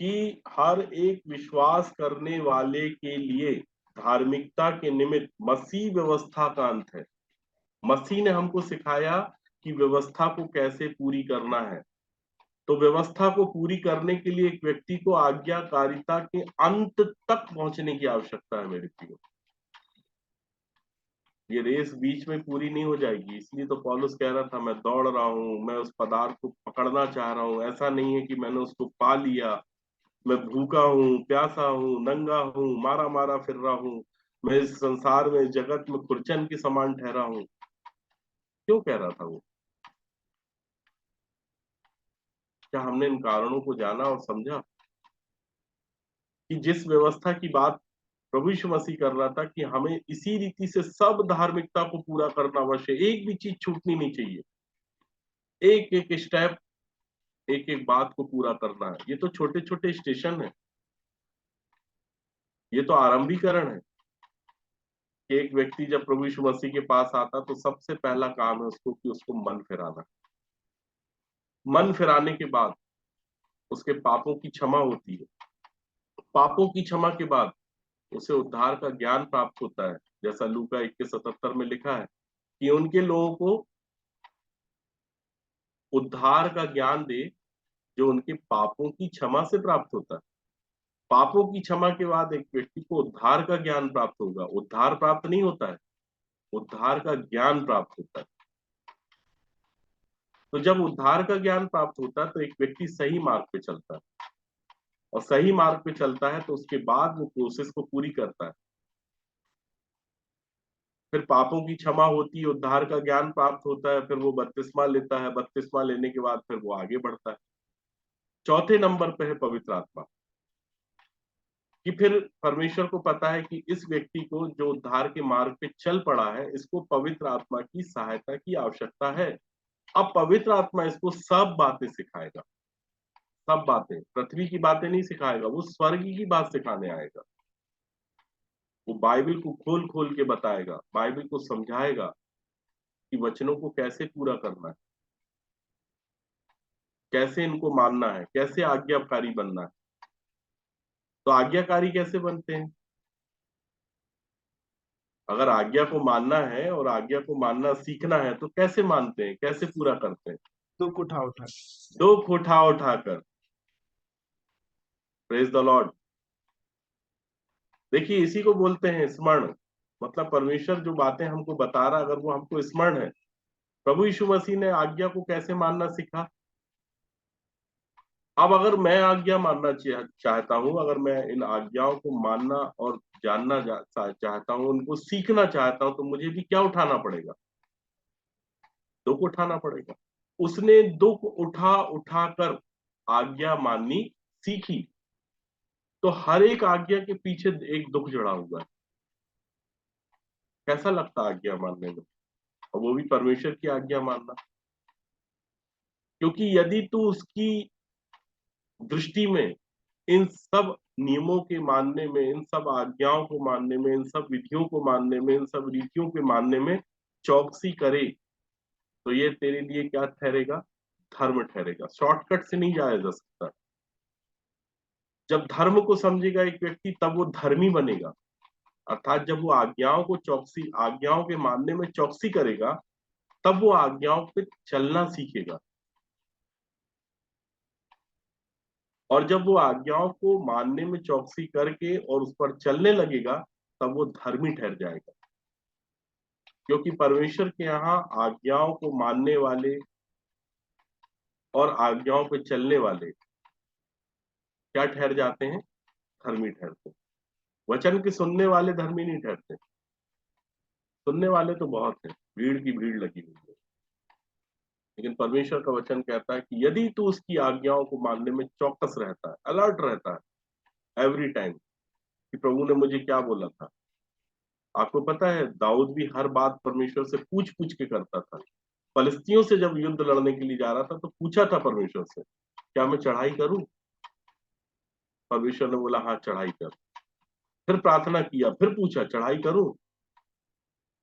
कि हर एक विश्वास करने वाले के लिए धार्मिकता के निमित्त मसीह व्यवस्था का अंत है। मसीह ने हमको सिखाया कि व्यवस्था को कैसे पूरी करना है। तो व्यवस्था को पूरी करने के लिए एक व्यक्ति को आज्ञाकारिता के अंत तक पहुंचने की आवश्यकता है मेरे प्रियो। ये रेस बीच में पूरी नहीं हो जाएगी। इसलिए तो पौलुस कह रहा था, मैं दौड़ रहा हूं, मैं उस पदार्थ को पकड़ना चाह रहा हूं। ऐसा नहीं है कि मैंने उसको पा लिया। मैं भूखा हूँ, प्यासा हूँ, नंगा हूँ, मारा मारा फिर रहा हूँ, मैं इस संसार में, जगत में खुरचन के समान ठहरा हूँ। क्यों कह रहा था वो? क्या हमने इन कारणों को जाना और समझा कि जिस व्यवस्था की बात प्रभु यीशु मसीह कर रहा था कि हमें इसी रीति से सब धार्मिकता को पूरा करना अवश्य, एक भी चीज छूटनी नहीं चाहिए। एक एक स्टेप, एक एक बात को पूरा करना है। ये तो छोटे छोटे स्टेशन है, ये तो आरंभीकरण है कि एक व्यक्ति जब प्रभु यीशु मसीह के पास आता तो सबसे पहला काम है उसको कि उसको मन फिराना। मन फिराने के बाद उसके पापों की क्षमा होती है। पापों की क्षमा के बाद उसे उद्धार का ज्ञान प्राप्त होता है, जैसा लूका 21:77 में लिखा है कि उनके लोगों को उद्धार का ज्ञान दे जो उनके पापों की क्षमा से प्राप्त होता है। पापों की क्षमा के बाद एक व्यक्ति को उद्धार का ज्ञान प्राप्त होगा। उद्धार प्राप्त नहीं होता है, उद्धार का ज्ञान प्राप्त होता है। तो जब उद्धार का ज्ञान प्राप्त होता है तो एक व्यक्ति सही मार्ग पे चलता है, और सही मार्ग पे चलता है तो उसके बाद वो प्रोसेस को पूरी करता है। फिर पापों की क्षमा होती है, उद्धार का ज्ञान प्राप्त होता है, फिर वो बपतिस्मा लेता है। बपतिस्मा लेने के बाद फिर वो आगे बढ़ता है। चौथे नंबर पे है पवित्र आत्मा, कि फिर परमेश्वर को पता है कि इस व्यक्ति को जो उद्धार के मार्ग पे चल पड़ा है, इसको पवित्र आत्मा की सहायता की आवश्यकता है। अब पवित्र आत्मा इसको सब बातें सिखाएगा। सब बातें, पृथ्वी की बातें नहीं सिखाएगा, वो स्वर्ग की बात सिखाने आएगा। वो बाइबल को खोल खोल के बताएगा, बाइबल को समझाएगा कि वचनों को कैसे पूरा करना है, कैसे इनको मानना है, कैसे आज्ञाकारी बनना है। तो आज्ञाकारी कैसे बनते हैं? अगर आज्ञा को मानना है और आज्ञा को मानना सीखना है तो कैसे मानते हैं, कैसे पूरा करते हैं? दुख उठा उठा। दुख उठा उठाकर। Praise the Lord. देखिए, इसी को बोलते हैं स्मरण। मतलब परमेश्वर जो बातें हमको बता रहा, अगर वो हमको स्मरण है। प्रभु यीशु मसीह ने आज्ञा को कैसे मानना सीखा। अब अगर मैं आज्ञा मानना चाहता हूं, अगर मैं इन आज्ञाओं को मानना और जानना चाहता हूं, उनको सीखना चाहता हूं, तो मुझे भी क्या उठाना पड़ेगा? दुख उठाना पड़ेगा। उसने दुख उठा उठाकर आज्ञा माननी सीखी। तो हर एक आज्ञा के पीछे एक दुख जड़ा हुआ है। कैसा लगता है आज्ञा मानने में? और वो भी परमेश्वर की आज्ञा मानना। क्योंकि यदि तू उसकी दृष्टि में इन सब नियमों के मानने में, इन सब आज्ञाओं को मानने में, इन सब विधियों को मानने में, इन सब रीतियों के मानने में चौकसी करे, तो ये तेरे लिए क्या ठहरेगा? धर्म ठहरेगा। शॉर्टकट से नहीं जाया जा सकता। जब धर्म को समझेगा एक व्यक्ति, तब वो धर्मी बनेगा। अर्थात जब वो आज्ञाओं के मानने में चौकसी करेगा, तब वो आज्ञाओं पे चलना सीखेगा। और जब वो आज्ञाओं को मानने में चौकसी करके और उस पर चलने लगेगा, तब वो धर्मी ठहर जाएगा। क्योंकि परमेश्वर के यहाँ आज्ञाओं को मानने वाले और आज्ञाओं पे चलने वाले क्या ठहर जाते हैं? धर्मी ठहरते हैं। वचन के सुनने वाले धर्मी नहीं ठहरते। सुनने वाले तो बहुत हैं, भीड़ की भीड़ लगी हुई है। लेकिन परमेश्वर का वचन कहता है कि यदि तू उसकी आज्ञाओं को मानने में चौकस रहता है, अलर्ट रहता है एवरी टाइम कि प्रभु ने मुझे क्या बोला था। आपको पता है, दाऊद भी हर बात परमेश्वर से पूछ पूछ के करता था। फलिस्तियों से जब युद्ध लड़ने के लिए जा रहा था तो पूछा था परमेश्वर से, क्या मैं चढ़ाई करूं? परमेश्वर ने बोला हाँ चढ़ाई कर। फिर प्रार्थना किया, फिर पूछा चढ़ाई करूं?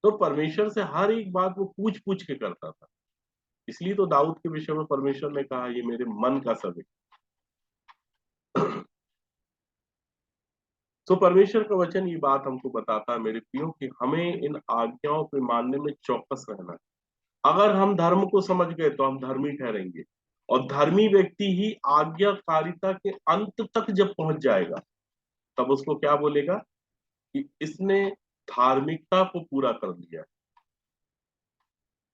तो परमेश्वर से हर एक बात वो पूछ पूछ के करता था। इसलिए तो दाऊद के विषय में परमेश्वर ने कहा, ये मेरे मन का सब है। तो परमेश्वर का वचन ये बात हमको बताता है मेरे प्रियो कि हमें इन आज्ञाओं पे मानने में चौकस रहना है। अगर हम धर्म को समझ गए तो हम धर्मी ठहरेंगे, और धर्मी व्यक्ति ही आज्ञाकारिता के अंत तक जब पहुंच जाएगा तब उसको क्या बोलेगा कि इसने धार्मिकता को पूरा कर लिया।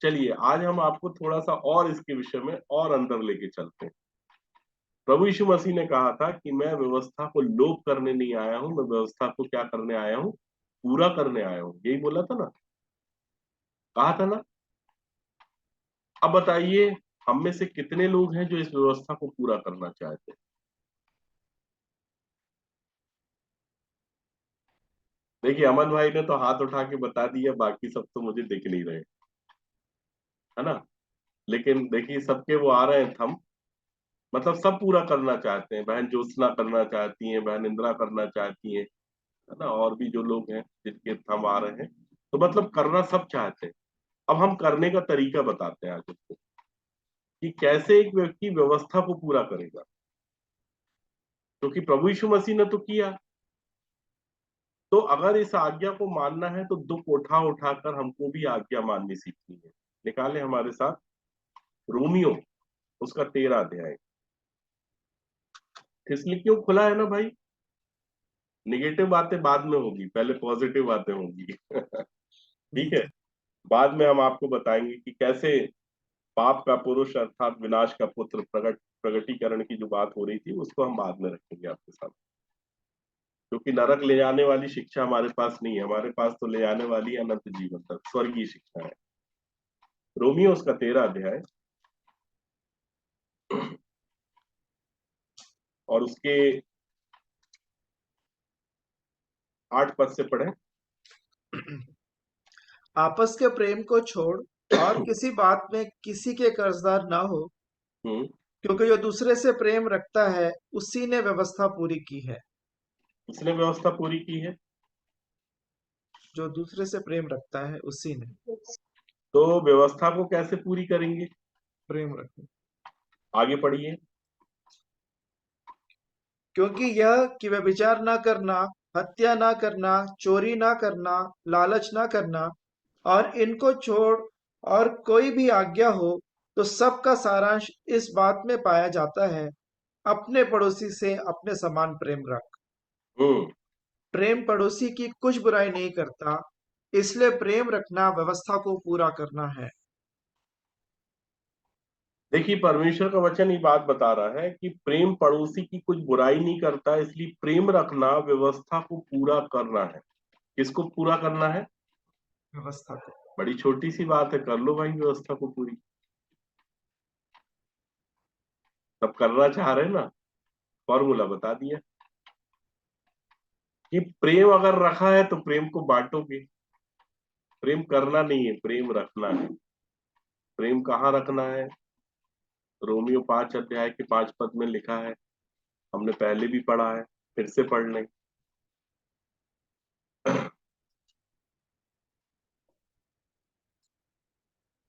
चलिए आज हम आपको थोड़ा सा और इसके विषय में और अंदर लेके चलते हैं। प्रभु यीशु मसीह ने कहा था कि मैं व्यवस्था को लोप करने नहीं आया हूं, मैं व्यवस्था को क्या करने आया हूं, पूरा करने आया हूं। यही बोला था ना, कहा था ना। अब बताइए हम में से कितने लोग हैं जो इस व्यवस्था को पूरा करना चाहते हैं? देखिए अमन भाई ने तो हाथ उठा के बता दिया, बाकी सब तो मुझे दिख नहीं रहे, है ना। लेकिन देखिए सबके वो आ रहे हैं थम, मतलब सब पूरा करना चाहते हैं। बहन ज्योत्सना करना चाहती हैं, बहन इंदिरा करना चाहती हैं, है ना, और भी जो लोग हैं जिनके थम आ रहे हैं, तो मतलब करना सब चाहते हैं। अब हम करने का तरीका बताते हैं आज उसको, कि कैसे एक व्यक्ति व्यवस्था को पूरा करेगा, क्योंकि प्रभु यीशु मसीह ने तो किया। तो अगर इस आज्ञा को मानना है तो दुख उठा उठाकर हमको भी आज्ञा माननी सीखनी है। निकाले हमारे साथ रोमियो उसका 13 अध्याय। इसलिए क्यों खुला है ना भाई, निगेटिव बातें बाद में होगी, पहले पॉजिटिव बातें होंगी। जी ठीक है, जी। बाद में हम आपको बताएंगे कि कैसे पाप का पुरुष अर्थात विनाश का पुत्र प्रगटीकरण की जो बात हो रही थी उसको हम बाद में रखेंगे आपके साथ, क्योंकि नरक ले जाने वाली शिक्षा हमारे पास नहीं है, हमारे पास तो ले जाने वाली अनंत जीवन तक स्वर्गीय शिक्षा है। रोमियो उसका 13 अध्याय और उसके 8 पद से पढ़े। आपस के प्रेम को छोड़ और किसी बात में किसी के कर्जदार ना हो, हम्म। क्योंकि जो दूसरे से प्रेम रखता है उसी ने व्यवस्था पूरी की है। उसने व्यवस्था पूरी की है। जो दूसरे से प्रेम रखता है उसी ने तो व्यवस्था को कैसे पूरी करेंगे, प्रेम रखा। आगे पढ़िए। क्योंकि यह कि व्यभिचार ना करना, हत्या ना करना, चोरी ना करना, लालच ना करना, और इनको छोड़ और कोई भी आज्ञा हो तो सबका सारांश इस बात में पाया जाता है, अपने पड़ोसी से अपने समान प्रेम रख। हम्म। प्रेम पड़ोसी की कुछ बुराई नहीं करता, इसलिए प्रेम रखना व्यवस्था को पूरा करना है। देखिए परमेश्वर का वचन ये बात बता रहा है कि प्रेम पड़ोसी की कुछ बुराई नहीं करता, इसलिए प्रेम रखना व्यवस्था को पूरा करना है। किसको पूरा करना है? व्यवस्था को। बड़ी छोटी सी बात है, कर लो भाई व्यवस्था को पूरी। सब करना चाह रहे हैं ना, फॉर्मूला बता दिया कि प्रेम अगर रखा है तो प्रेम को बांटोगे। प्रेम करना नहीं है, प्रेम रखना है। प्रेम कहाँ रखना है? रोमियो 5 अध्याय के 5 पद में लिखा है, हमने पहले भी पढ़ा है, फिर से पढ़ लें।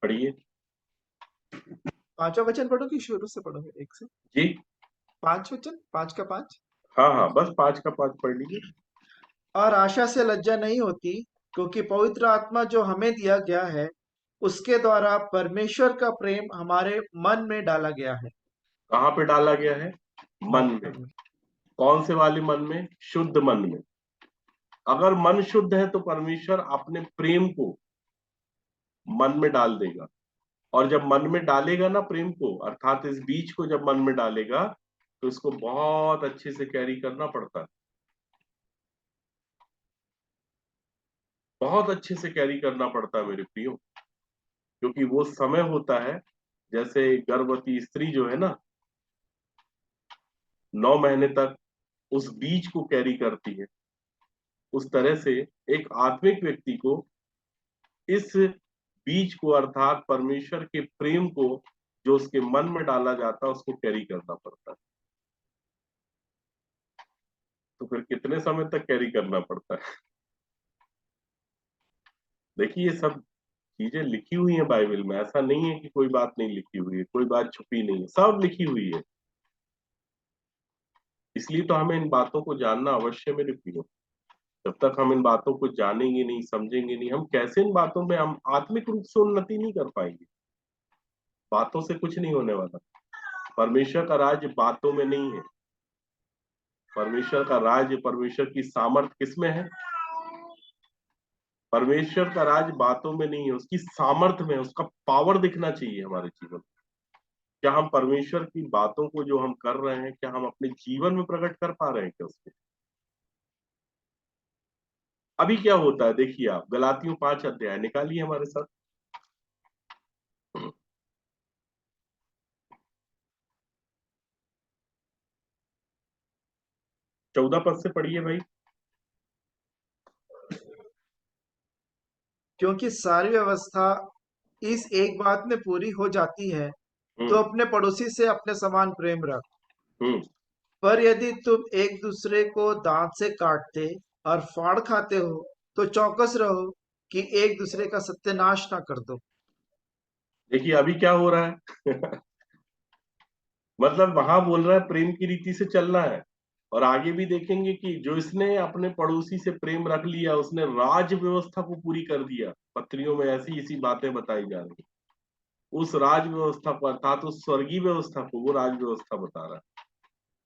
पढ़िए। पांचवा वचन पढ़ोगे, शुरू से पढ़ोगे एक से? जी। पांच वचन, पांच का पांच। हाँ हाँ, बस 5 का 5 पढ़ लीजिए। और आशा से लज्जा नहीं होती, क्योंकि पवित्र आत्मा जो हमें दिया गया है उसके द्वारा परमेश्वर का प्रेम हमारे मन में डाला गया है। कहाँ पे डाला गया है? मन में। मन में। कौन से वाले मन में? शुद्ध मन में। अगर मन शुद्ध है तो परमेश्वर अपने प्रेम को मन में डाल देगा, और जब मन में डालेगा ना प्रेम को, अर्थात इस बीज को जब मन में डालेगा तो इसको बहुत अच्छे से कैरी करना पड़ता है, बहुत अच्छे से कैरी करना पड़ता है मेरे प्रियो। क्योंकि वो समय होता है, जैसे गर्भवती स्त्री जो है ना 9 महीने तक उस बीज को कैरी करती है, उस तरह से एक आत्मिक व्यक्ति को इस बीज को अर्थात परमेश्वर के प्रेम को जो उसके मन में डाला जाता है उसको कैरी करना पड़ता है। तो फिर कितने समय तक कैरी करना पड़ता है? देखिए ये सब चीजें लिखी हुई है बाइबल में, ऐसा नहीं है कि कोई बात नहीं लिखी हुई है, कोई बात छुपी नहीं है, सब लिखी हुई है। इसलिए तो हमें इन बातों को जानना अवश्य मेरे प्रियो। जब तक हम इन बातों को जानेंगे नहीं, समझेंगे नहीं, हम कैसे इन बातों में हम आत्मिक रूप से उन्नति नहीं कर पाएंगे। बातों से कुछ नहीं होने वाला। परमेश्वर का राज्य बातों में नहीं है। परमेश्वर का राज्य, परमेश्वर की सामर्थ किसमें है? परमेश्वर का राज बातों में नहीं है, उसकी सामर्थ्य में, उसका पावर दिखना चाहिए हमारे जीवन में। क्या हम परमेश्वर की बातों को जो हम कर रहे हैं, क्या हम अपने जीवन में प्रकट कर पा रहे हैं क्या उसको? अभी क्या होता है देखिए, आप गलातियों 5 अध्याय निकालिए हमारे साथ। 14 पद से पढ़िए भाई। क्योंकि सारी व्यवस्था इस एक बात में पूरी हो जाती है, तो हम्म। अपने पड़ोसी से अपने समान प्रेम रख। हम्म। पर यदि तुम एक दूसरे को दांत से काटते और फाड़ खाते हो, तो चौकस रहो कि एक दूसरे का सत्यानाश ना कर दो। देखिए अभी क्या हो रहा है मतलब वहां बोल रहा है प्रेम की रीति से चलना है। और आगे भी देखेंगे कि जो इसने अपने पड़ोसी से प्रेम रख लिया, उसने राज व्यवस्था को पूरी कर दिया। पत्रियों में ऐसी इसी बातें बताई जा रही। उस राज व्यवस्था को, अर्थात उस स्वर्गीय व्यवस्था को वो राज व्यवस्था बता रहा है।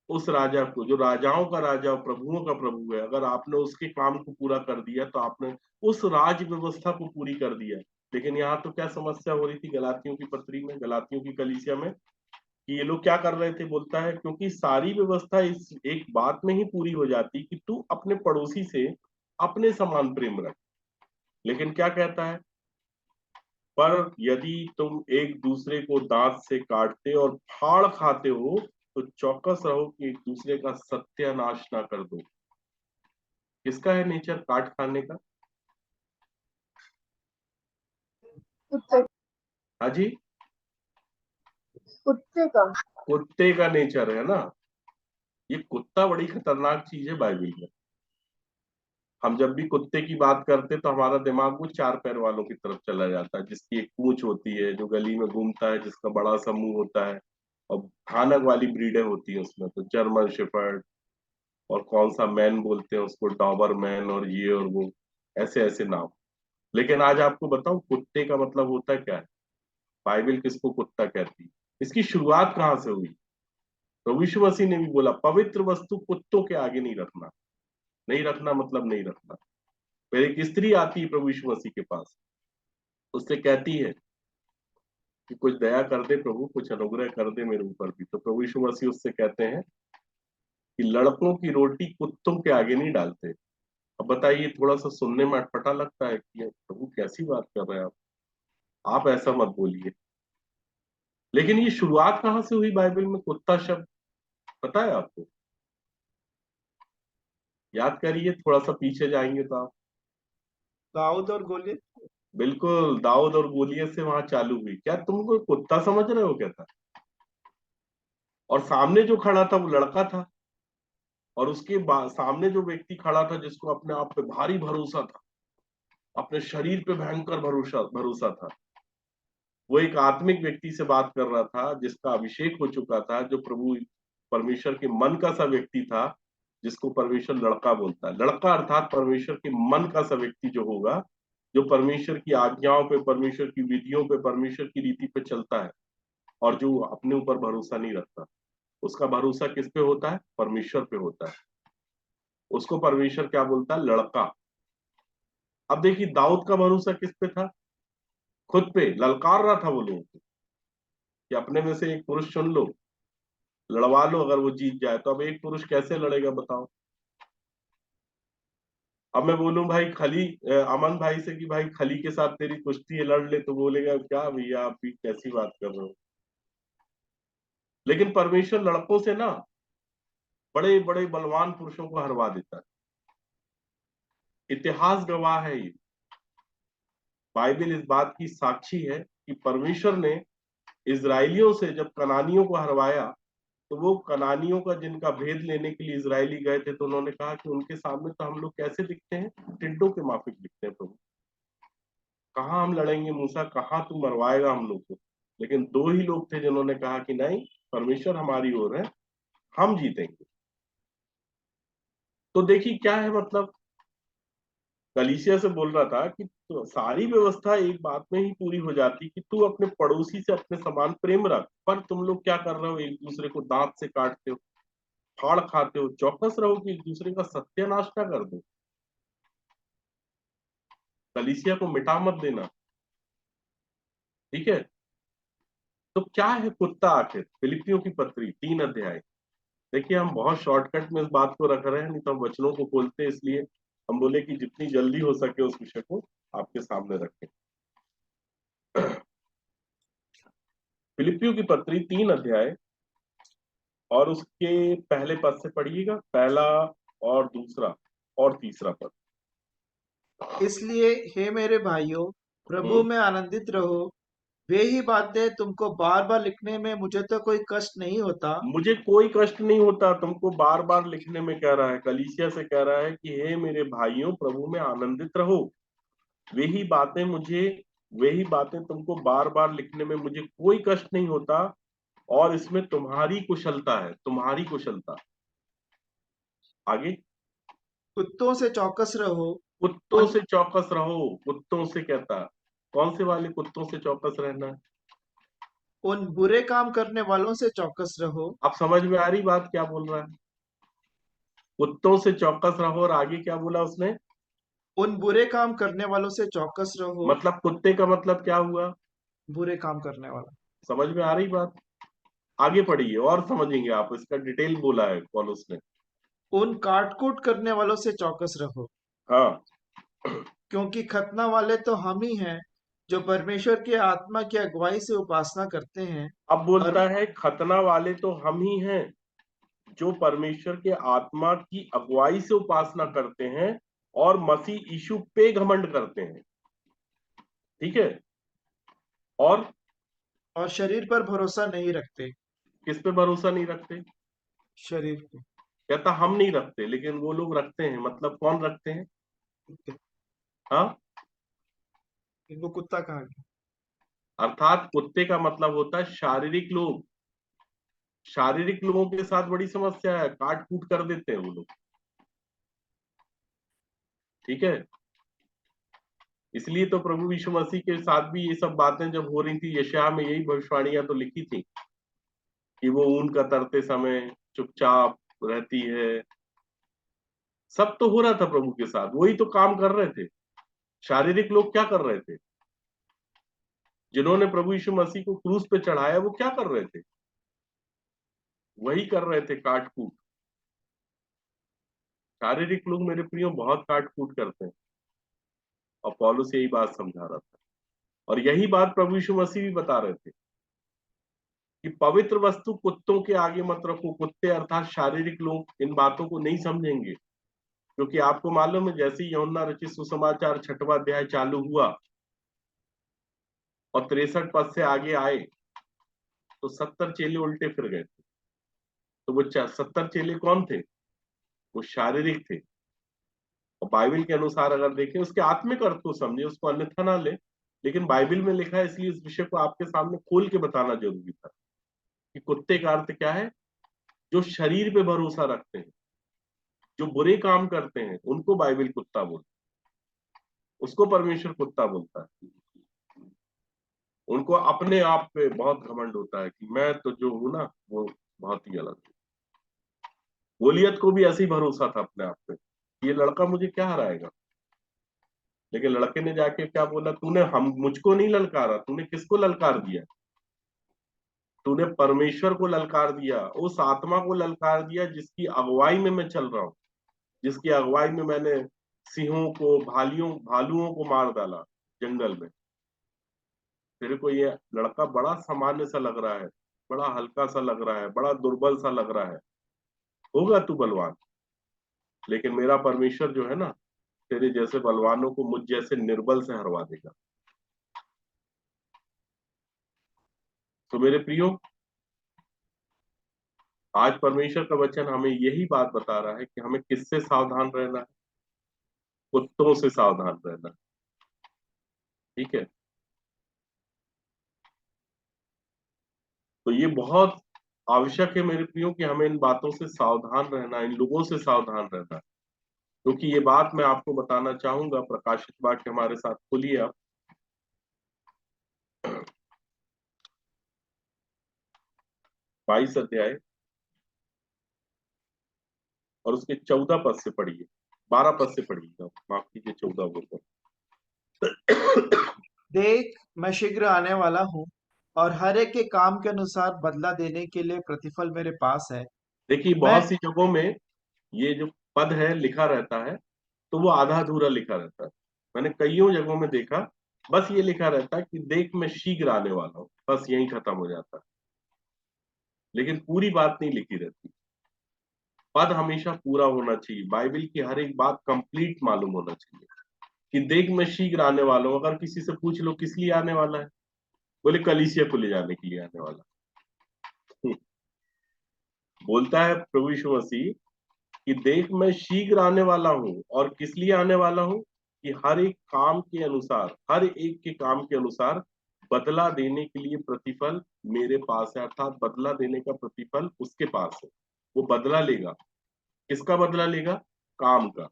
उस राजा को, जो राजाओं का राजा और प्रभुओं का प्रभु है, अगर आपने उसके काम को पूरा कर दिया तो आपने उस राज व्यवस्था को पूरी कर दिया। लेकिन यहाँ तो क्या समस्या हो रही थी गलातियों की पत्री में, गलातियों की कलीसिया में, कि ये लोग क्या कर रहे थे? बोलता है क्योंकि सारी व्यवस्था इस एक बात में ही पूरी हो जाती कि तू अपने पड़ोसी से अपने समान प्रेम रख। लेकिन क्या कहता है? पर यदि तुम एक दूसरे को दांत से काटते और फाड़ खाते हो, तो चौकस रहो कि एक दूसरे का सत्यानाश ना कर दो। किसका है नेचर काट खाने का? कुत्ते हाँ जी, कुत्ते का। कुत्ते का नेचर है ना। ये कुत्ता बड़ी खतरनाक चीज है बाइबल में। हम जब भी कुत्ते की बात करते तो हमारा दिमाग वो 4 पैर वालों की तरफ चला जाता है, जिसकी एक पूंछ होती है, जो गली में घूमता है, जिसका बड़ा सा मुंह होता है, और भयानक वाली ब्रीडें होती है उसमें, तो जर्मन शेफर्ड, और कौन सा मैन बोलते हैं उसको, डॉबर मैन, और ये और वो, ऐसे ऐसे नाम। लेकिन आज आपको बताऊं कुत्ते का मतलब होता क्या है? बाइबल किसको कुत्ता कहती है? इसकी शुरुआत कहाँ से हुई? प्रभु यीशु मसीह ने भी बोला पवित्र वस्तु कुत्तों के आगे नहीं रखना। नहीं रखना मतलब नहीं रखना। फिर एक स्त्री आती है प्रभु यीशु मसीह के पास, उससे कहती है कि कुछ दया कर दे प्रभु, कुछ अनुग्रह कर दे मेरे ऊपर भी। तो प्रभु यीशु मसीह उससे कहते हैं कि लड़कों की रोटी कुत्तों के आगे नहीं डालते। अब बताइए, थोड़ा सा सुनने में अटपटा लगता है कि ये प्रभु कैसी बात कर रहे हैं आप ऐसा मत बोलिए। लेकिन ये शुरुआत कहाँ से हुई बाइबल में कुत्ता शब्द? पता है आपको? याद करिए, थोड़ा सा पीछे जाएंगे तो आप। दाऊद और गोलियत। बिल्कुल, दाऊद और गोलियत से वहां चालू हुई। क्या तुम कोई कुत्ता समझ रहे हो क्या था? और सामने जो खड़ा था वो लड़का था, और उसके सामने जो व्यक्ति खड़ा था, जिसको अपने आप पे भारी भरोसा था, अपने शरीर पे भयंकर भरोसा भरोसा था, वो एक आत्मिक व्यक्ति से बात कर रहा था, जिसका अभिषेक हो चुका था, जो प्रभु परमेश्वर के मन का सा व्यक्ति था, जिसको परमेश्वर लड़का बोलता है। लड़का अर्थात परमेश्वर के मन का सा व्यक्ति जो होगा, जो परमेश्वर की आज्ञाओं पे, परमेश्वर की विधियों पे, परमेश्वर की रीति पे चलता है, और जो अपने ऊपर भरोसा नहीं रखता। उसका भरोसा किस पे होता है? परमेश्वर पे होता है। उसको परमेश्वर क्या बोलता है? लड़का। अब देखिए दाऊद का भरोसा किस पे था? खुद पे। ललकार रहा था वो लोगों को कि अपने में से एक पुरुष चुन लो, लड़वा लो, अगर वो जीत जाए तो। अब एक पुरुष कैसे लड़ेगा बताओ? अब मैं बोलूं भाई खली, अमन भाई से कि भाई खली के साथ तेरी कुश्ती है, लड़ ले, तो बोलेगा क्या भैया आप भी कैसी बात कर रहे हो? लेकिन परमेश्वर लड़कों से ना बड़े बड़े बलवान पुरुषों को हरवा देता है। इतिहास गवाह है ये। बाइबल इस बात की साक्षी है कि परमेश्वर ने इजरायलियों से जब कनानियों को हरवाया, तो वो कनानियों का जिनका भेद लेने के लिए इजरायली गए थे, तो उन्होंने कहा कि उनके सामने तो हम लोग कैसे दिखते हैं? टिड्डों के माफिक दिखते हैं प्रभु। कहाँ हम लड़ेंगे मूसा, कहाँ तू मरवाएगा हम लोग को? लेकिन दो ही लोग थे जिन्होंने कहा कि नहीं, परमेश्वर हमारी ओर है, हम जीतेंगे। तो देखिए क्या है मतलब, कलीसिया से बोल रहा था कि तो सारी व्यवस्था एक बात में ही पूरी हो जाती कि तू अपने पड़ोसी से अपने समान प्रेम रख। पर तुम लोग क्या कर रहे हो, एक दूसरे को दांत से काटते हो, फाड़ खाते हो। चौकस रहो कि एक दूसरे का सत्यानाश ना कर दो। कलीसिया को मिटा मत देना, ठीक है। तो क्या है कुत्ता आखिर? फिलिपियों की पत्री 3 अध्याय। देखिए हम बहुत शॉर्टकट में इस बात को रख रहे हैं, नहीं तो हम वचनों को खोलते हैं, इसलिए हम बोले कि जितनी जल्दी हो सके उस विषय को आपके सामने रखें। फिलिपियों की पत्री 3 अध्याय और उसके पहले पद से पढ़िएगा, पहला और दूसरा और तीसरा पद। इसलिए हे मेरे भाइयों, प्रभु हम्म, में आनंदित रहो। वे ही बातें तुमको बार बार लिखने में मुझे तो कोई कष्ट नहीं होता। मुझे कोई कष्ट नहीं होता। तुमको बार बार लिखने में कह रहा है, कलीसिया से कह रहा है कि हे मेरे भाइयों, प्रभु में आनंदित रहो। वही बातें मुझे वही बातें तुमको बार बार लिखने में मुझे कोई कष्ट नहीं होता। और इसमें तुम्हारी कुशलता है, तुम्हारी कुशलता। आगे, कुत्तों से चौकस रहो। कुत्तों उन से चौकस रहो। कुत्तों से कहता, कौन से वाले कुत्तों से चौकस रहना है? उन बुरे काम करने वालों से चौकस रहो। अब समझ में आ रही बात क्या बोल रहा है? कुत्तों से चौकस रहो, और आगे क्या बोला उसने? उन बुरे काम करने वालों से चौकस रहो। मतलब कुत्ते का मतलब क्या हुआ? बुरे काम करने वाला। समझ में आ रही बात? आगे पढ़िए और समझेंगे आप, इसका डिटेल बोला है पौलुस ने। उन काटकूट करने वालों से चौकस रहो, हाँ, क्योंकि खतना वाले तो हम ही हैं, जो परमेश्वर की आत्मा की अगुवाई से उपासना करते हैं। अब और बोलता है खतना वाले तो हम ही हैं, जो परमेश्वर के आत्मा की अगुवाई से उपासना करते हैं और मसीह यीशु पे घमंड करते हैं, ठीक है। और और शरीर पर भरोसा नहीं रखते। किस पे भरोसा नहीं रखते? शरीर पे। कहता हम नहीं रखते, लेकिन वो लोग रखते हैं। मतलब कौन रखते हैं? कुत्ते। हाँ, इनको कुत्ता कहा गया। अर्थात कुत्ते का मतलब होता है शारीरिक लोग। शारीरिक लोगों के साथ बड़ी समस्या है, काट कूट कर देते हैं वो लोग, ठीक है। इसलिए तो प्रभु यीशु मसीह के साथ भी ये सब बातें जब हो रही थी, यशायाह में यही भविष्यवाणियां तो लिखी थी कि वो ऊन कतरते समय चुपचाप रहती है। सब तो हो रहा था प्रभु के साथ, वही तो काम कर रहे थे। शारीरिक लोग क्या कर रहे थे? जिन्होंने प्रभु यीशु मसीह को क्रूस पे चढ़ाया, वो क्या कर रहे थे? वही कर रहे थे, काट कूट। शारीरिक लोग मेरे प्रियो बहुत काट कूट करते हैं, और पौलुस यही बात समझा रहा था। और यही बात प्रभु यीशु मसीह भी बता रहे थे कि पवित्र वस्तु कुत्तों के आगे मत रखो। कुत्ते अर्थात शारीरिक लोग इन बातों को नहीं समझेंगे, क्योंकि आपको मालूम है, जैसे ही यूहन्ना रचित सुसमाचार 6वां अध्याय चालू हुआ और 63 पद से आगे आए, तो 70 चेले उल्टे फिर गए थे। तो वो 70 चेले कौन थे? वो शारीरिक थे। और बाइबल के अनुसार अगर देखें, उसके आत्मिक अर्थ को समझे, उसको अन्यथा ना ले, लेकिन बाइबल में लिखा है, इसलिए इस विषय को आपके सामने खोल के बताना जरूरी था कि कुत्ते का अर्थ क्या है। जो शरीर पे भरोसा रखते हैं, जो बुरे काम करते हैं, उनको बाइबल कुत्ता बोलता है, उसको परमेश्वर कुत्ता बोलता है। उनको अपने आप पे बहुत घमंड होता है कि मैं तो जो हूं ना, वो बहुत ही अलग हूं। गोलियत को भी ऐसे ही भरोसा था अपने आप पे, ये लड़का मुझे क्या हराएगा। लेकिन लड़के ने जाके क्या बोला, तूने हम मुझको नहीं ललकारा, तूने किसको ललकार दिया? तूने परमेश्वर को ललकार दिया, उस आत्मा को ललकार दिया जिसकी अगुवाई में मैं चल रहा हूँ, जिसकी अगुवाई में मैंने सिंहों को, भालुओं को मार डाला जंगल में। तेरे को ये लड़का बड़ा सामान्य सा लग रहा है, बड़ा हल्का सा लग रहा है, बड़ा दुर्बल सा लग रहा है। होगा तू बलवान, लेकिन मेरा परमेश्वर जो है ना, तेरे जैसे बलवानों को मुझ जैसे निर्बल से हरवा देगा। तो मेरे प्रियो, आज परमेश्वर का वचन हमें यही बात बता रहा है कि हमें किससे सावधान रहना है? कुत्तों से सावधान रहना है, ठीक है। तो ये बहुत आवश्यक है मेरे प्रियो कि हमें इन बातों से सावधान रहना है, इन लोगों से सावधान रहना है। क्योंकि ये बात मैं आपको बताना चाहूंगा। प्रकाशित वाक्य हमारे साथ खोलिए आप, 22 अध्याय और उसके 14 पद से पढ़िए, 12 पद से पढ़िएगा, माफ कीजिए 14 बोल। देख, मैं शीघ्र आने वाला हूँ और हर एक के काम के अनुसार बदला देने के लिए प्रतिफल मेरे पास है। देखिए मैं बहुत सी जगहों में ये जो पद है लिखा रहता है, तो वो आधा अधूरा लिखा रहता है। मैंने कईयों जगहों में देखा, बस ये लिखा रहता है कि देख मैं शीघ्र आने वाला हूँ, बस यही खत्म हो जाता है, लेकिन पूरी बात नहीं लिखी रहती। पद हमेशा पूरा होना चाहिए, बाइबल की हर एक बात कंप्लीट मालूम होना चाहिए कि देख मैं शीघ्र आने वाला हूँ। अगर किसी से पूछ लो किस लिए आने वाला है, बोले कलीसिया को ले जाने के लिए आने वाला। बोलता है प्रभु यीशु मसीह कि देख मैं शीघ्र आने वाला हूं, और किस लिए आने वाला हूं कि हर एक काम के अनुसार, हर एक के काम के अनुसार बदला देने के लिए प्रतिफल मेरे पास है। अर्थात बदला देने का प्रतिफल उसके पास है, वो बदला लेगा। किसका बदला लेगा? काम का।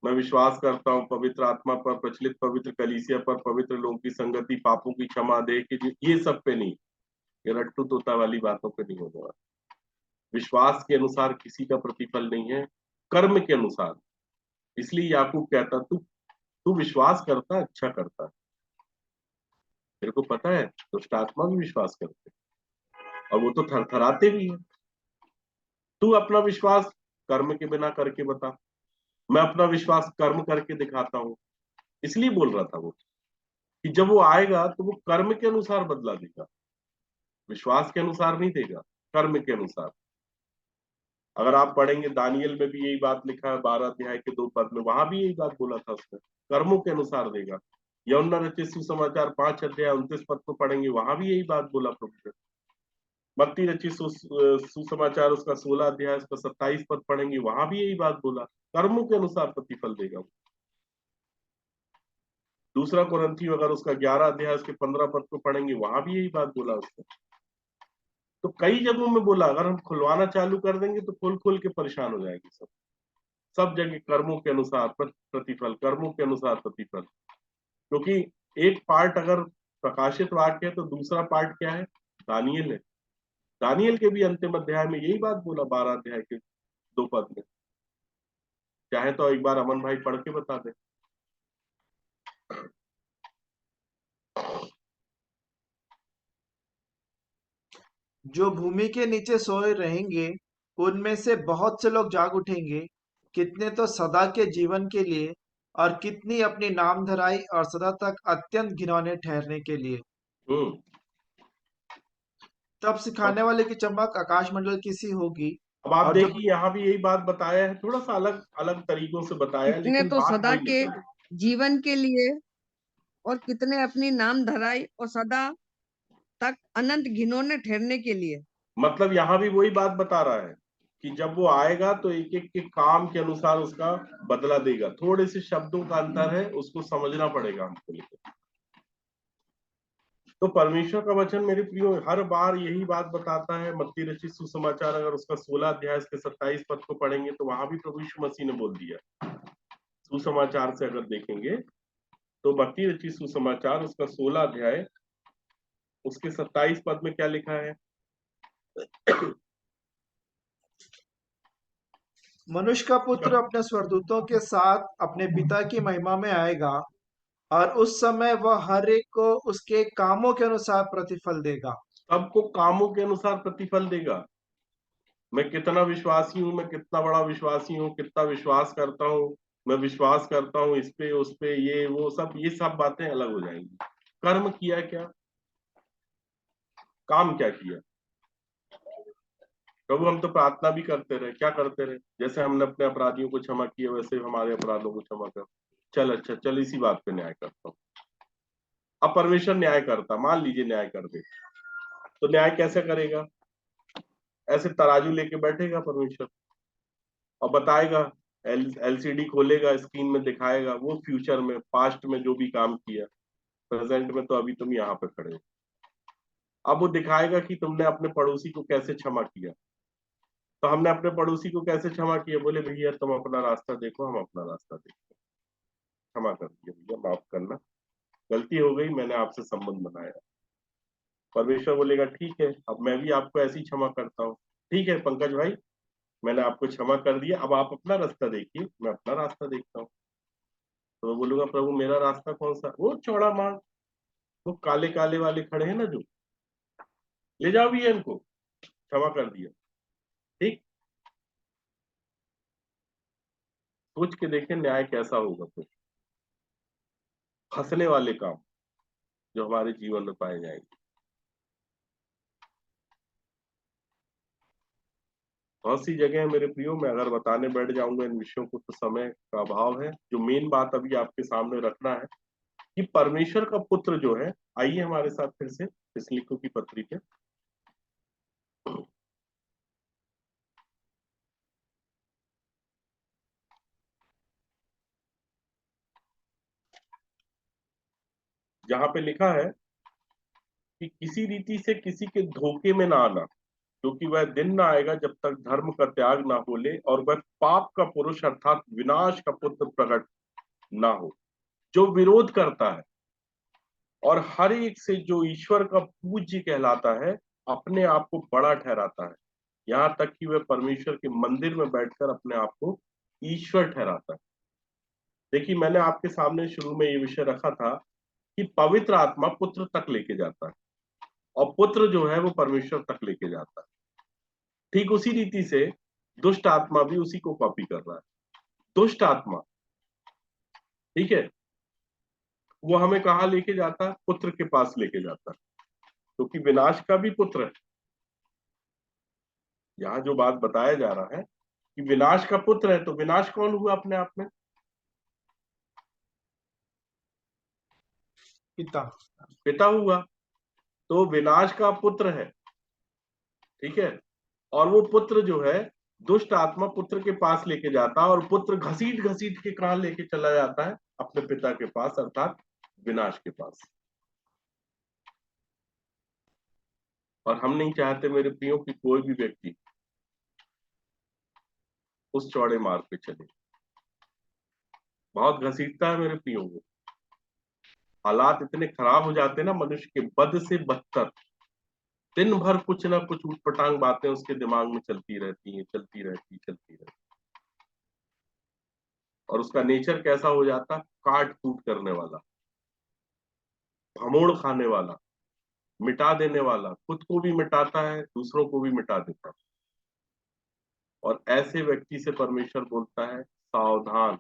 मैं विश्वास करता हूं पवित्र आत्मा पर, प्रचलित पवित्र कलीसिया पर, पवित्र लोगों की संगति, पापों की क्षमा दे के, ये सब पे नहीं, ये रट्टू तोता वाली बातों पे नहीं होने वाला। विश्वास के अनुसार किसी का प्रतिफल नहीं है, कर्म के अनुसार। इसलिए याकूब कहता तू तू विश्वास करता है, अच्छा करता है। तेरे को पता है दुष्ट आत्मा भी विश्वास करते हैं, और वो तो थरथराते भी हैं। तू अपना विश्वास कर्म के बिना करके बता। मैं अपना विश्वास कर्म करके दिखाता हूँ। इसलिए बोल रहा था वो कि जब वो आएगा तो वो कर्म के अनुसार बदला देगा, विश्वास के अनुसार नहीं देगा, कर्म के अनुसार। अगर आप पढ़ेंगे दानियल में भी यही बात लिखा है, 12 अध्याय के 2 पद में, वहां भी यही बात बोला था उसने, कर्मों के अनुसार देगा। यौना रचित सुसमाचार 5 अध्याय 29 पद को पढ़ेंगे, वहां भी यही बात बोला प्रभु ने। मत्ती रचित सुसमाचार उसका 16 अध्याय उसका 27 पद पढ़ेंगे, वहां भी यही बात बोला, कर्मों के अनुसार प्रतिफल देगा। दूसरा कुरिन्थियों अगर उसका 11 अध्याय उसके 15 पद को पढ़ेंगे, वहां भी यही बात बोला उसने। तो कई जगहों में बोला, अगर हम खुलवाना चालू कर देंगे तो खोल खोल के परेशान हो जाएंगे सब जगह कर्मों के अनुसार प्रतिफल, कर्मों के अनुसार प्रतिफल। क्योंकि एक पार्ट अगर प्रकाशित वाक्य है तो दूसरा पार्ट क्या है? दानियल है। दानियल के भी अंतिम अध्याय में यही बात बोला, 12 अध्याय के 2 पद में। चाहे तो एक बार अमन भाई पढ़ के बता दे। जो भूमि के नीचे सोए रहेंगे, उनमें से बहुत से लोग जाग उठेंगे, कितने तो सदा के जीवन के लिए, और कितनी अपनी नामधराई और सदा तक अत्यंत घिनौने ठहरने के लिए। हम्म। तब सिखाने वाले की चमक आकाश मंडल की सी होगी, अब आप और जो देखिए यहाँ भी यही बात बताया है, थोड़ा सा अलग अलग तरीकों से बताया है, कितने लेकिन तो बात सदा वही के है। जीवन के लिए, और कितने अपनी नाम धराई और सदा तक अनंत घिनौने ठहरने के लिए। मतलब यहाँ भी वही बात बता रहा है कि जब वो आएगा तो एक एक के काम के अनुसार उसका बदला देगा। थोड़े से शब्दों का अंतर है, उसको समझना पड़ेगा हमको। लेकिन तो परमेश्वर का वचन मेरे प्रियो हर बार यही बात बताता है। मत्ती रचित सुसमाचार अगर उसका 16 अध्याय के 27 पद को पढ़ेंगे तो वहां भी प्रभु यीशु मसीह ने बोल दिया। सुसमाचार से अगर देखेंगे तो मत्ती रचित सुसमाचार उसका 16 अध्याय उसके 27 पद में क्या लिखा है? मनुष्य का पुत्र अपने स्वर्गदूतों के साथ अपने पिता की महिमा में आएगा, और उस समय वह हर एक को उसके कामों के अनुसार प्रतिफल देगा। सबको कामों के अनुसार प्रतिफल देगा। मैं कितना विश्वासी हूँ, मैं कितना बड़ा विश्वासी हूँ, कितना विश्वास करता हूँ, मैं विश्वास करता हूँ इस पे उस पे, ये वो सब, ये सब बातें अलग हो जाएंगी। कर्म किया क्या, काम क्या किया? प्रभु हम तो प्रार्थना भी करते रहे, क्या करते रहे? जैसे हमने अपने अपराधियों को क्षमा किया वैसे हमारे अपराधों को क्षमा कर। चल अच्छा, चल इसी बात पे न्याय करता हूँ। अब परमेश्वर न्याय करता, मान लीजिए न्याय कर दे, तो न्याय कैसे करेगा? ऐसे तराजू लेके बैठेगा परमेश्वर और बताएगा, एलसीडी खोलेगा, स्क्रीन में दिखाएगा वो फ्यूचर में, पास्ट में जो भी काम किया, प्रेजेंट में तो अभी तुम यहाँ पे खड़े हो। अब वो दिखाएगा कि तुमने अपने पड़ोसी को कैसे क्षमा किया। तो हमने अपने पड़ोसी को कैसे क्षमा किया? बोले भैया तुम अपना रास्ता देखो, हम अपना रास्ता देखते हैं। क्षमा कर दिया भैया, माफ करना, गलती हो गई, मैंने आपसे संबंध बनाया। परमेश्वर बोलेगा ठीक है, अब मैं भी आपको ऐसी क्षमा करता हूँ। ठीक है पंकज भाई, मैंने आपको क्षमा कर दिया, अब आप अपना रास्ता देखिए, मैं अपना रास्ता देखता हूँ। तो मैं बोलूंगा प्रभु मेरा रास्ता कौन सा? वो चौड़ा मार्ग, वो काले काले वाले खड़े हैं ना जो, ले जाओ भैया इनको, क्षमा कर दिया। ठीक, सोच के देखें न्याय कैसा होगा फिर। फंसने वाले काम जो हमारे जीवन में पाए जाएंगे। बहुत सी जगह है मेरे प्रियो, मैं अगर बताने बैठ जाऊंगा इन विषयों को तो समय का अभाव है। जो मेन बात अभी आपके सामने रखना है कि परमेश्वर का पुत्र जो है, आइए हमारे साथ फिर से थिस्सलुनीकियों की पत्री पे। जहां पे लिखा है कि किसी रीति से किसी के धोखे में ना आना, क्योंकि वह दिन ना आएगा जब तक धर्म का त्याग ना हो ले और वह पाप का पुरुष अर्थात विनाश का पुत्र प्रकट ना हो, जो विरोध करता है और हर एक से जो ईश्वर का पूज्य कहलाता है अपने आप को बड़ा ठहराता है, यहाँ तक कि वह परमेश्वर के मंदिर में बैठकर अपने आप को ईश्वर ठहराता है। देखिए मैंने आपके सामने शुरू में ये विषय रखा था कि पवित्र आत्मा पुत्र तक लेके जाता है और पुत्र जो है वो परमेश्वर तक लेके जाता है। ठीक उसी रीति से दुष्ट आत्मा भी उसी को कॉपी कर रहा है। दुष्ट आत्मा, ठीक है, वो हमें कहाँ लेके जाता है? पुत्र के पास लेके जाता है, क्योंकि विनाश का भी पुत्र है। यहाँ जो बात बताया जा रहा है कि विनाश का पुत्र है, तो विनाश कौन हुआ अपने आप में? पिता। पिता हुआ, तो विनाश का पुत्र है, ठीक है। और वो पुत्र जो है दुष्ट आत्मा पुत्र के पास लेके जाता है और पुत्र घसीट घसीट के कहा लेके चला जाता है? अपने पिता के पास, अर्थात विनाश के पास। और हम नहीं चाहते मेरे प्रियो कि कोई भी व्यक्ति उस चौड़े मार्ग पे चले। बहुत घसीटता है मेरे प्रियो को, हालात इतने खराब हो जाते हैं ना मनुष्य के, बद से बदतर। दिन भर कुछ ना कुछ उटपटांग बातें उसके दिमाग में चलती रहती हैं, चलती रहती, चलती रहती। और उसका नेचर कैसा हो जाता? काट कूट करने वाला, भमोड़ खाने वाला, मिटा देने वाला, खुद को भी मिटाता है, दूसरों को भी मिटा देता है। और ऐसे व्यक्ति से परमेश्वर बोलता है सावधान,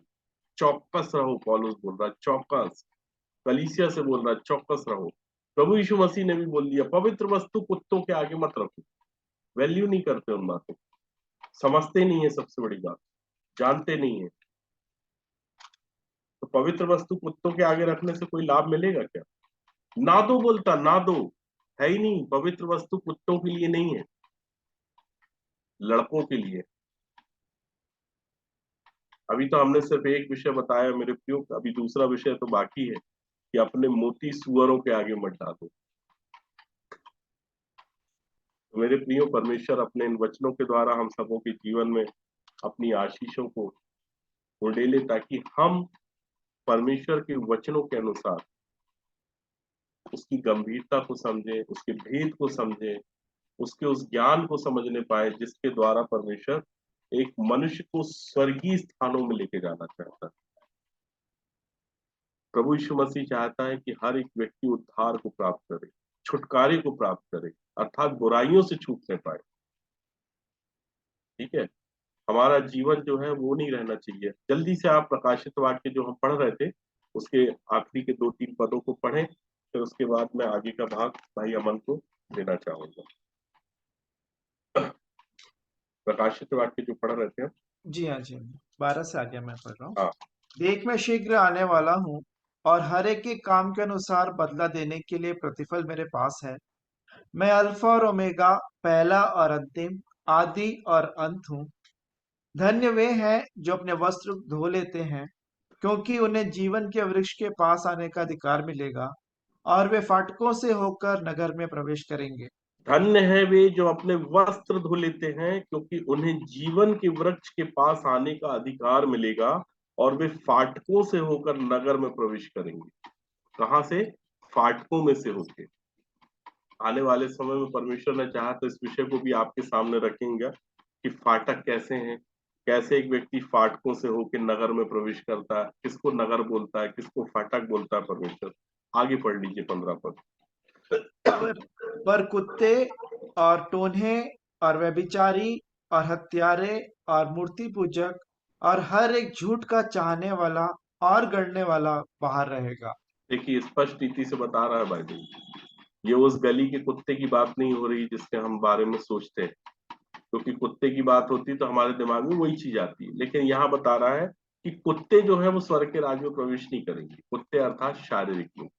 चौकस रहो। पौलुस बोल रहा है चौकस, कलीसिया से बोल रहा है चौकस रहो। प्रभु यीशु मसीह ने भी बोल दिया पवित्र वस्तु कुत्तों के आगे मत रखो। वैल्यू नहीं करते उन बातों, समझते नहीं है, सबसे बड़ी बात जानते नहीं है। तो पवित्र वस्तु कुत्तों के आगे रखने से कोई लाभ मिलेगा क्या? ना दो बोलता, ना दो, है ही नहीं। पवित्र वस्तु कुत्तों के लिए नहीं है, लड़कों के लिए। अभी तो हमने सिर्फ एक विषय बताया मेरे प्रियो, अभी दूसरा विषय तो बाकी है कि अपने मोती सुअरों के आगे मत डालो। तो मेरे प्रियो परमेश्वर अपने इन वचनों के द्वारा हम सबों के जीवन में अपनी आशीषों को उड़ेले, ताकि हम परमेश्वर के वचनों के अनुसार उसकी गंभीरता को समझें, उसके भेद को समझें, उसके उस ज्ञान को समझने पाए जिसके द्वारा परमेश्वर एक मनुष्य को स्वर्गीय स्थानों में लेके जाना चाहता है। प्रभु यीशु मसीह चाहता है कि हर एक व्यक्ति उद्धार को प्राप्त करे, छुटकारे को प्राप्त करे, अर्थात बुराइयों से छूटने पाए। ठीक है, हमारा जीवन जो है वो नहीं रहना चाहिए। जल्दी से आप प्रकाशित वाक्य जो हम पढ़ रहे थे उसके आखिरी के 2-3 पदों को पढ़ें, फिर उसके बाद मैं आगे का भाग भाई अमन को देना चाहूंगा। प्रकाशित वाक्य जो पढ़ रहे थे हम। जी हाँ, जी हाँ। 12 से आगे मैं पढ़ रहा हूँ। हाँ, देख मैं शीघ्र आने वाला हूँ और हर एक के काम के अनुसार बदला देने के लिए प्रतिफल मेरे पास है। मैं अल्फा और ओमेगा, पहला और अंतिम, आदि और अंत हूँ। धन्य वे हैं जो अपने वस्त्र धो लेते हैं, क्योंकि उन्हें जीवन के वृक्ष के पास आने का अधिकार मिलेगा और वे फाटकों से होकर नगर में प्रवेश करेंगे। धन्य है वे जो अपने वस्त्र धो लेते हैं, क्योंकि उन्हें जीवन के वृक्ष के पास आने का अधिकार मिलेगा और वे फाटकों से होकर नगर में प्रवेश करेंगे। कहां से? फाटकों में से होकर। आने वाले समय में परमेश्वर ने चाहा तो इस विषय को भी आपके सामने रखेंगे कि फाटक कैसे हैं, कैसे एक व्यक्ति फाटकों से होकर नगर में प्रवेश करता है, किसको नगर बोलता है, किसको फाटक बोलता है परमेश्वर। आगे पढ़ लीजिए 15 पद। पर कुत्ते और टोन्हे और व्यभिचारी और हत्यारे और मूर्ति पूजक और हर एक झूठ का चाहने वाला और गढ़ने वाला बाहर रहेगा। देखिए स्पष्ट रीति से बता रहा है बाइबल। ये उस गली के कुत्ते की बात नहीं हो रही जिसके हम बारे में सोचते हैं, क्योंकि कुत्ते की बात होती तो हमारे दिमाग में वही चीज आती है। लेकिन यहाँ बता रहा है कि कुत्ते जो है वो स्वर्ग के राज्य में प्रवेश नहीं करेंगे। कुत्ते अर्थात शारीरिक लोग,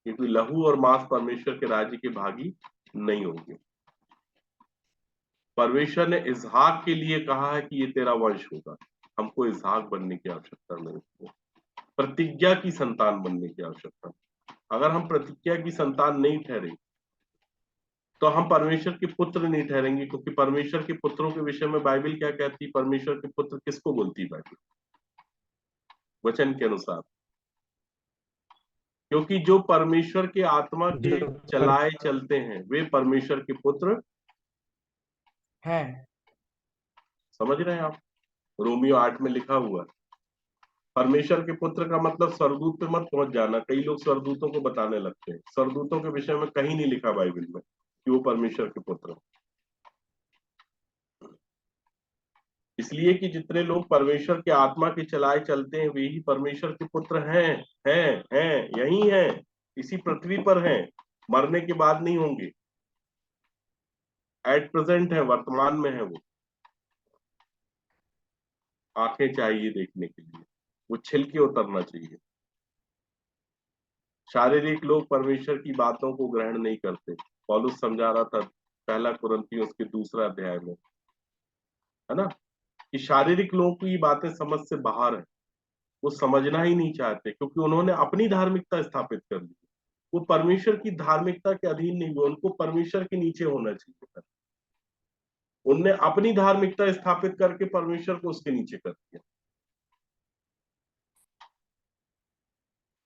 क्योंकि लहू और मांस परमेश्वर के राज्य के भागी नहीं होंगे। परमेश्वर ने इसहाक के लिए कहा है कि ये तेरा वंश होगा। हमको इसहाक बनने की आवश्यकता नहीं है, प्रतिज्ञा की संतान बनने की आवश्यकता। अगर हम प्रतिज्ञा की संतान नहीं ठहरे तो हम परमेश्वर के पुत्र नहीं ठहरेंगे, क्योंकि परमेश्वर के पुत्रों के विषय में बाइबल क्या कहती है? परमेश्वर के पुत्र किसको बोलती है बाइबल वचन के अनुसार? क्योंकि जो परमेश्वर के आत्मा के चलाए चलते हैं वे परमेश्वर के पुत्र हैं। समझ रहे हैं आप? रोमियो 8 में लिखा हुआ है। परमेश्वर के पुत्र का मतलब स्वर्गदूत पे मत पहुंच जाना। कई लोग स्वर्गदूतों को बताने लगते हैं। स्वर्गदूतों के विषय में कहीं नहीं लिखा बाइबल में कि वो परमेश्वर के पुत्र। इसलिए कि जितने लोग परमेश्वर के आत्मा के चलाए चलते हैं वे ही परमेश्वर के पुत्र हैं, यही हैं, इसी पृथ्वी पर हैं, मरने के बाद नहीं होंगे। एट प्रेजेंट है, वर्तमान में है। वो आंखें चाहिए देखने के लिए, वो छिलके उतरना चाहिए। शारीरिक लोग परमेश्वर की बातों को ग्रहण नहीं करते। पौलुस समझा रहा था पहला कुरिन्थियों उसके 2 अध्याय में, है ना, कि शारीरिक लोगों की बातें समझ से बाहर है। वो समझना ही नहीं चाहते, क्योंकि उन्होंने अपनी धार्मिकता स्थापित कर ली। वो परमेश्वर की धार्मिकता के अधीन नहीं हुए, उनको परमेश्वर के नीचे होना चाहिए। उनने अपनी धार्मिकता स्थापित करके परमेश्वर को उसके नीचे कर दिया।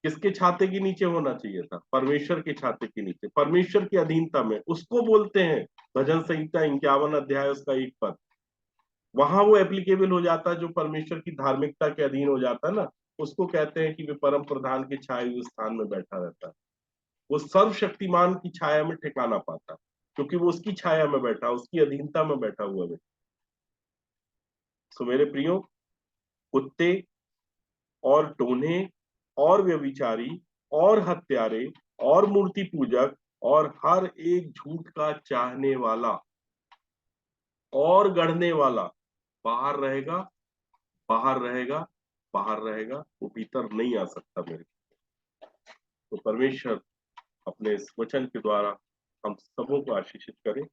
किसके छाते के नीचे होना चाहिए था? परमेश्वर के छाते के नीचे, परमेश्वर की अधीनता में। उसको बोलते हैं भजन संहिता 51 अध्याय उसका 1 पद। वहां वो एप्लीकेबल हो जाता है जो परमेश्वर की धार्मिकता के अधीन हो जाता है ना, उसको कहते हैं कि वे परम प्रधान के छाए हुए स्थान में बैठा रहता है। वो सर्वशक्तिमान की छाया में ठिकाना पाता है, क्योंकि वो उसकी छाया में बैठा, उसकी अधीनता में बैठा हुआ है। सो मेरे प्रियो, कुत्ते और टोन्हे और व्यभिचारी और हत्यारे और मूर्ति पूजक और हर एक झूठ का चाहने वाला और गढ़ने वाला बाहर रहेगा, बाहर रहेगा, बाहर रहेगा। वो भीतर नहीं आ सकता मेरे। तो परमेश्वर अपने इस वचन के द्वारा हम सबों को आशीषित करे।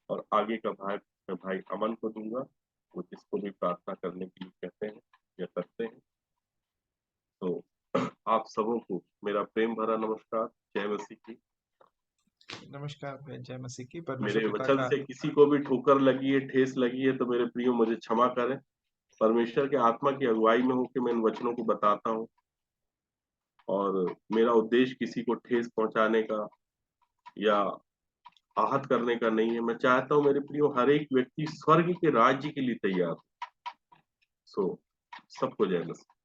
और आगे का भाग मैं भाई अमन को दूंगा, वो जिसको भी प्रार्थना करने के लिए कहते हैं या करते हैं। तो आप सबों को मेरा प्रेम भरा नमस्कार। जय मसीह की। नमस्कार भाई, जय मसीह की। मेरे परमेश्वर पिता वचन का से किसी को भी ठोकर लगी है, ठेस लगी है, तो मेरे प्रियो मुझे क्षमा करें। परमेश्वर के आत्मा की अगुवाई में होकर मैं इन वचनों को बताता हूँ, और मेरा उद्देश्य किसी को ठेस पहुंचाने का या आहत करने का नहीं है। मैं चाहता हूँ मेरे प्रियो हर एक व्यक्ति स्वर्ग के राज्य के लिए तैयार हो। सो सबको जय मसीह।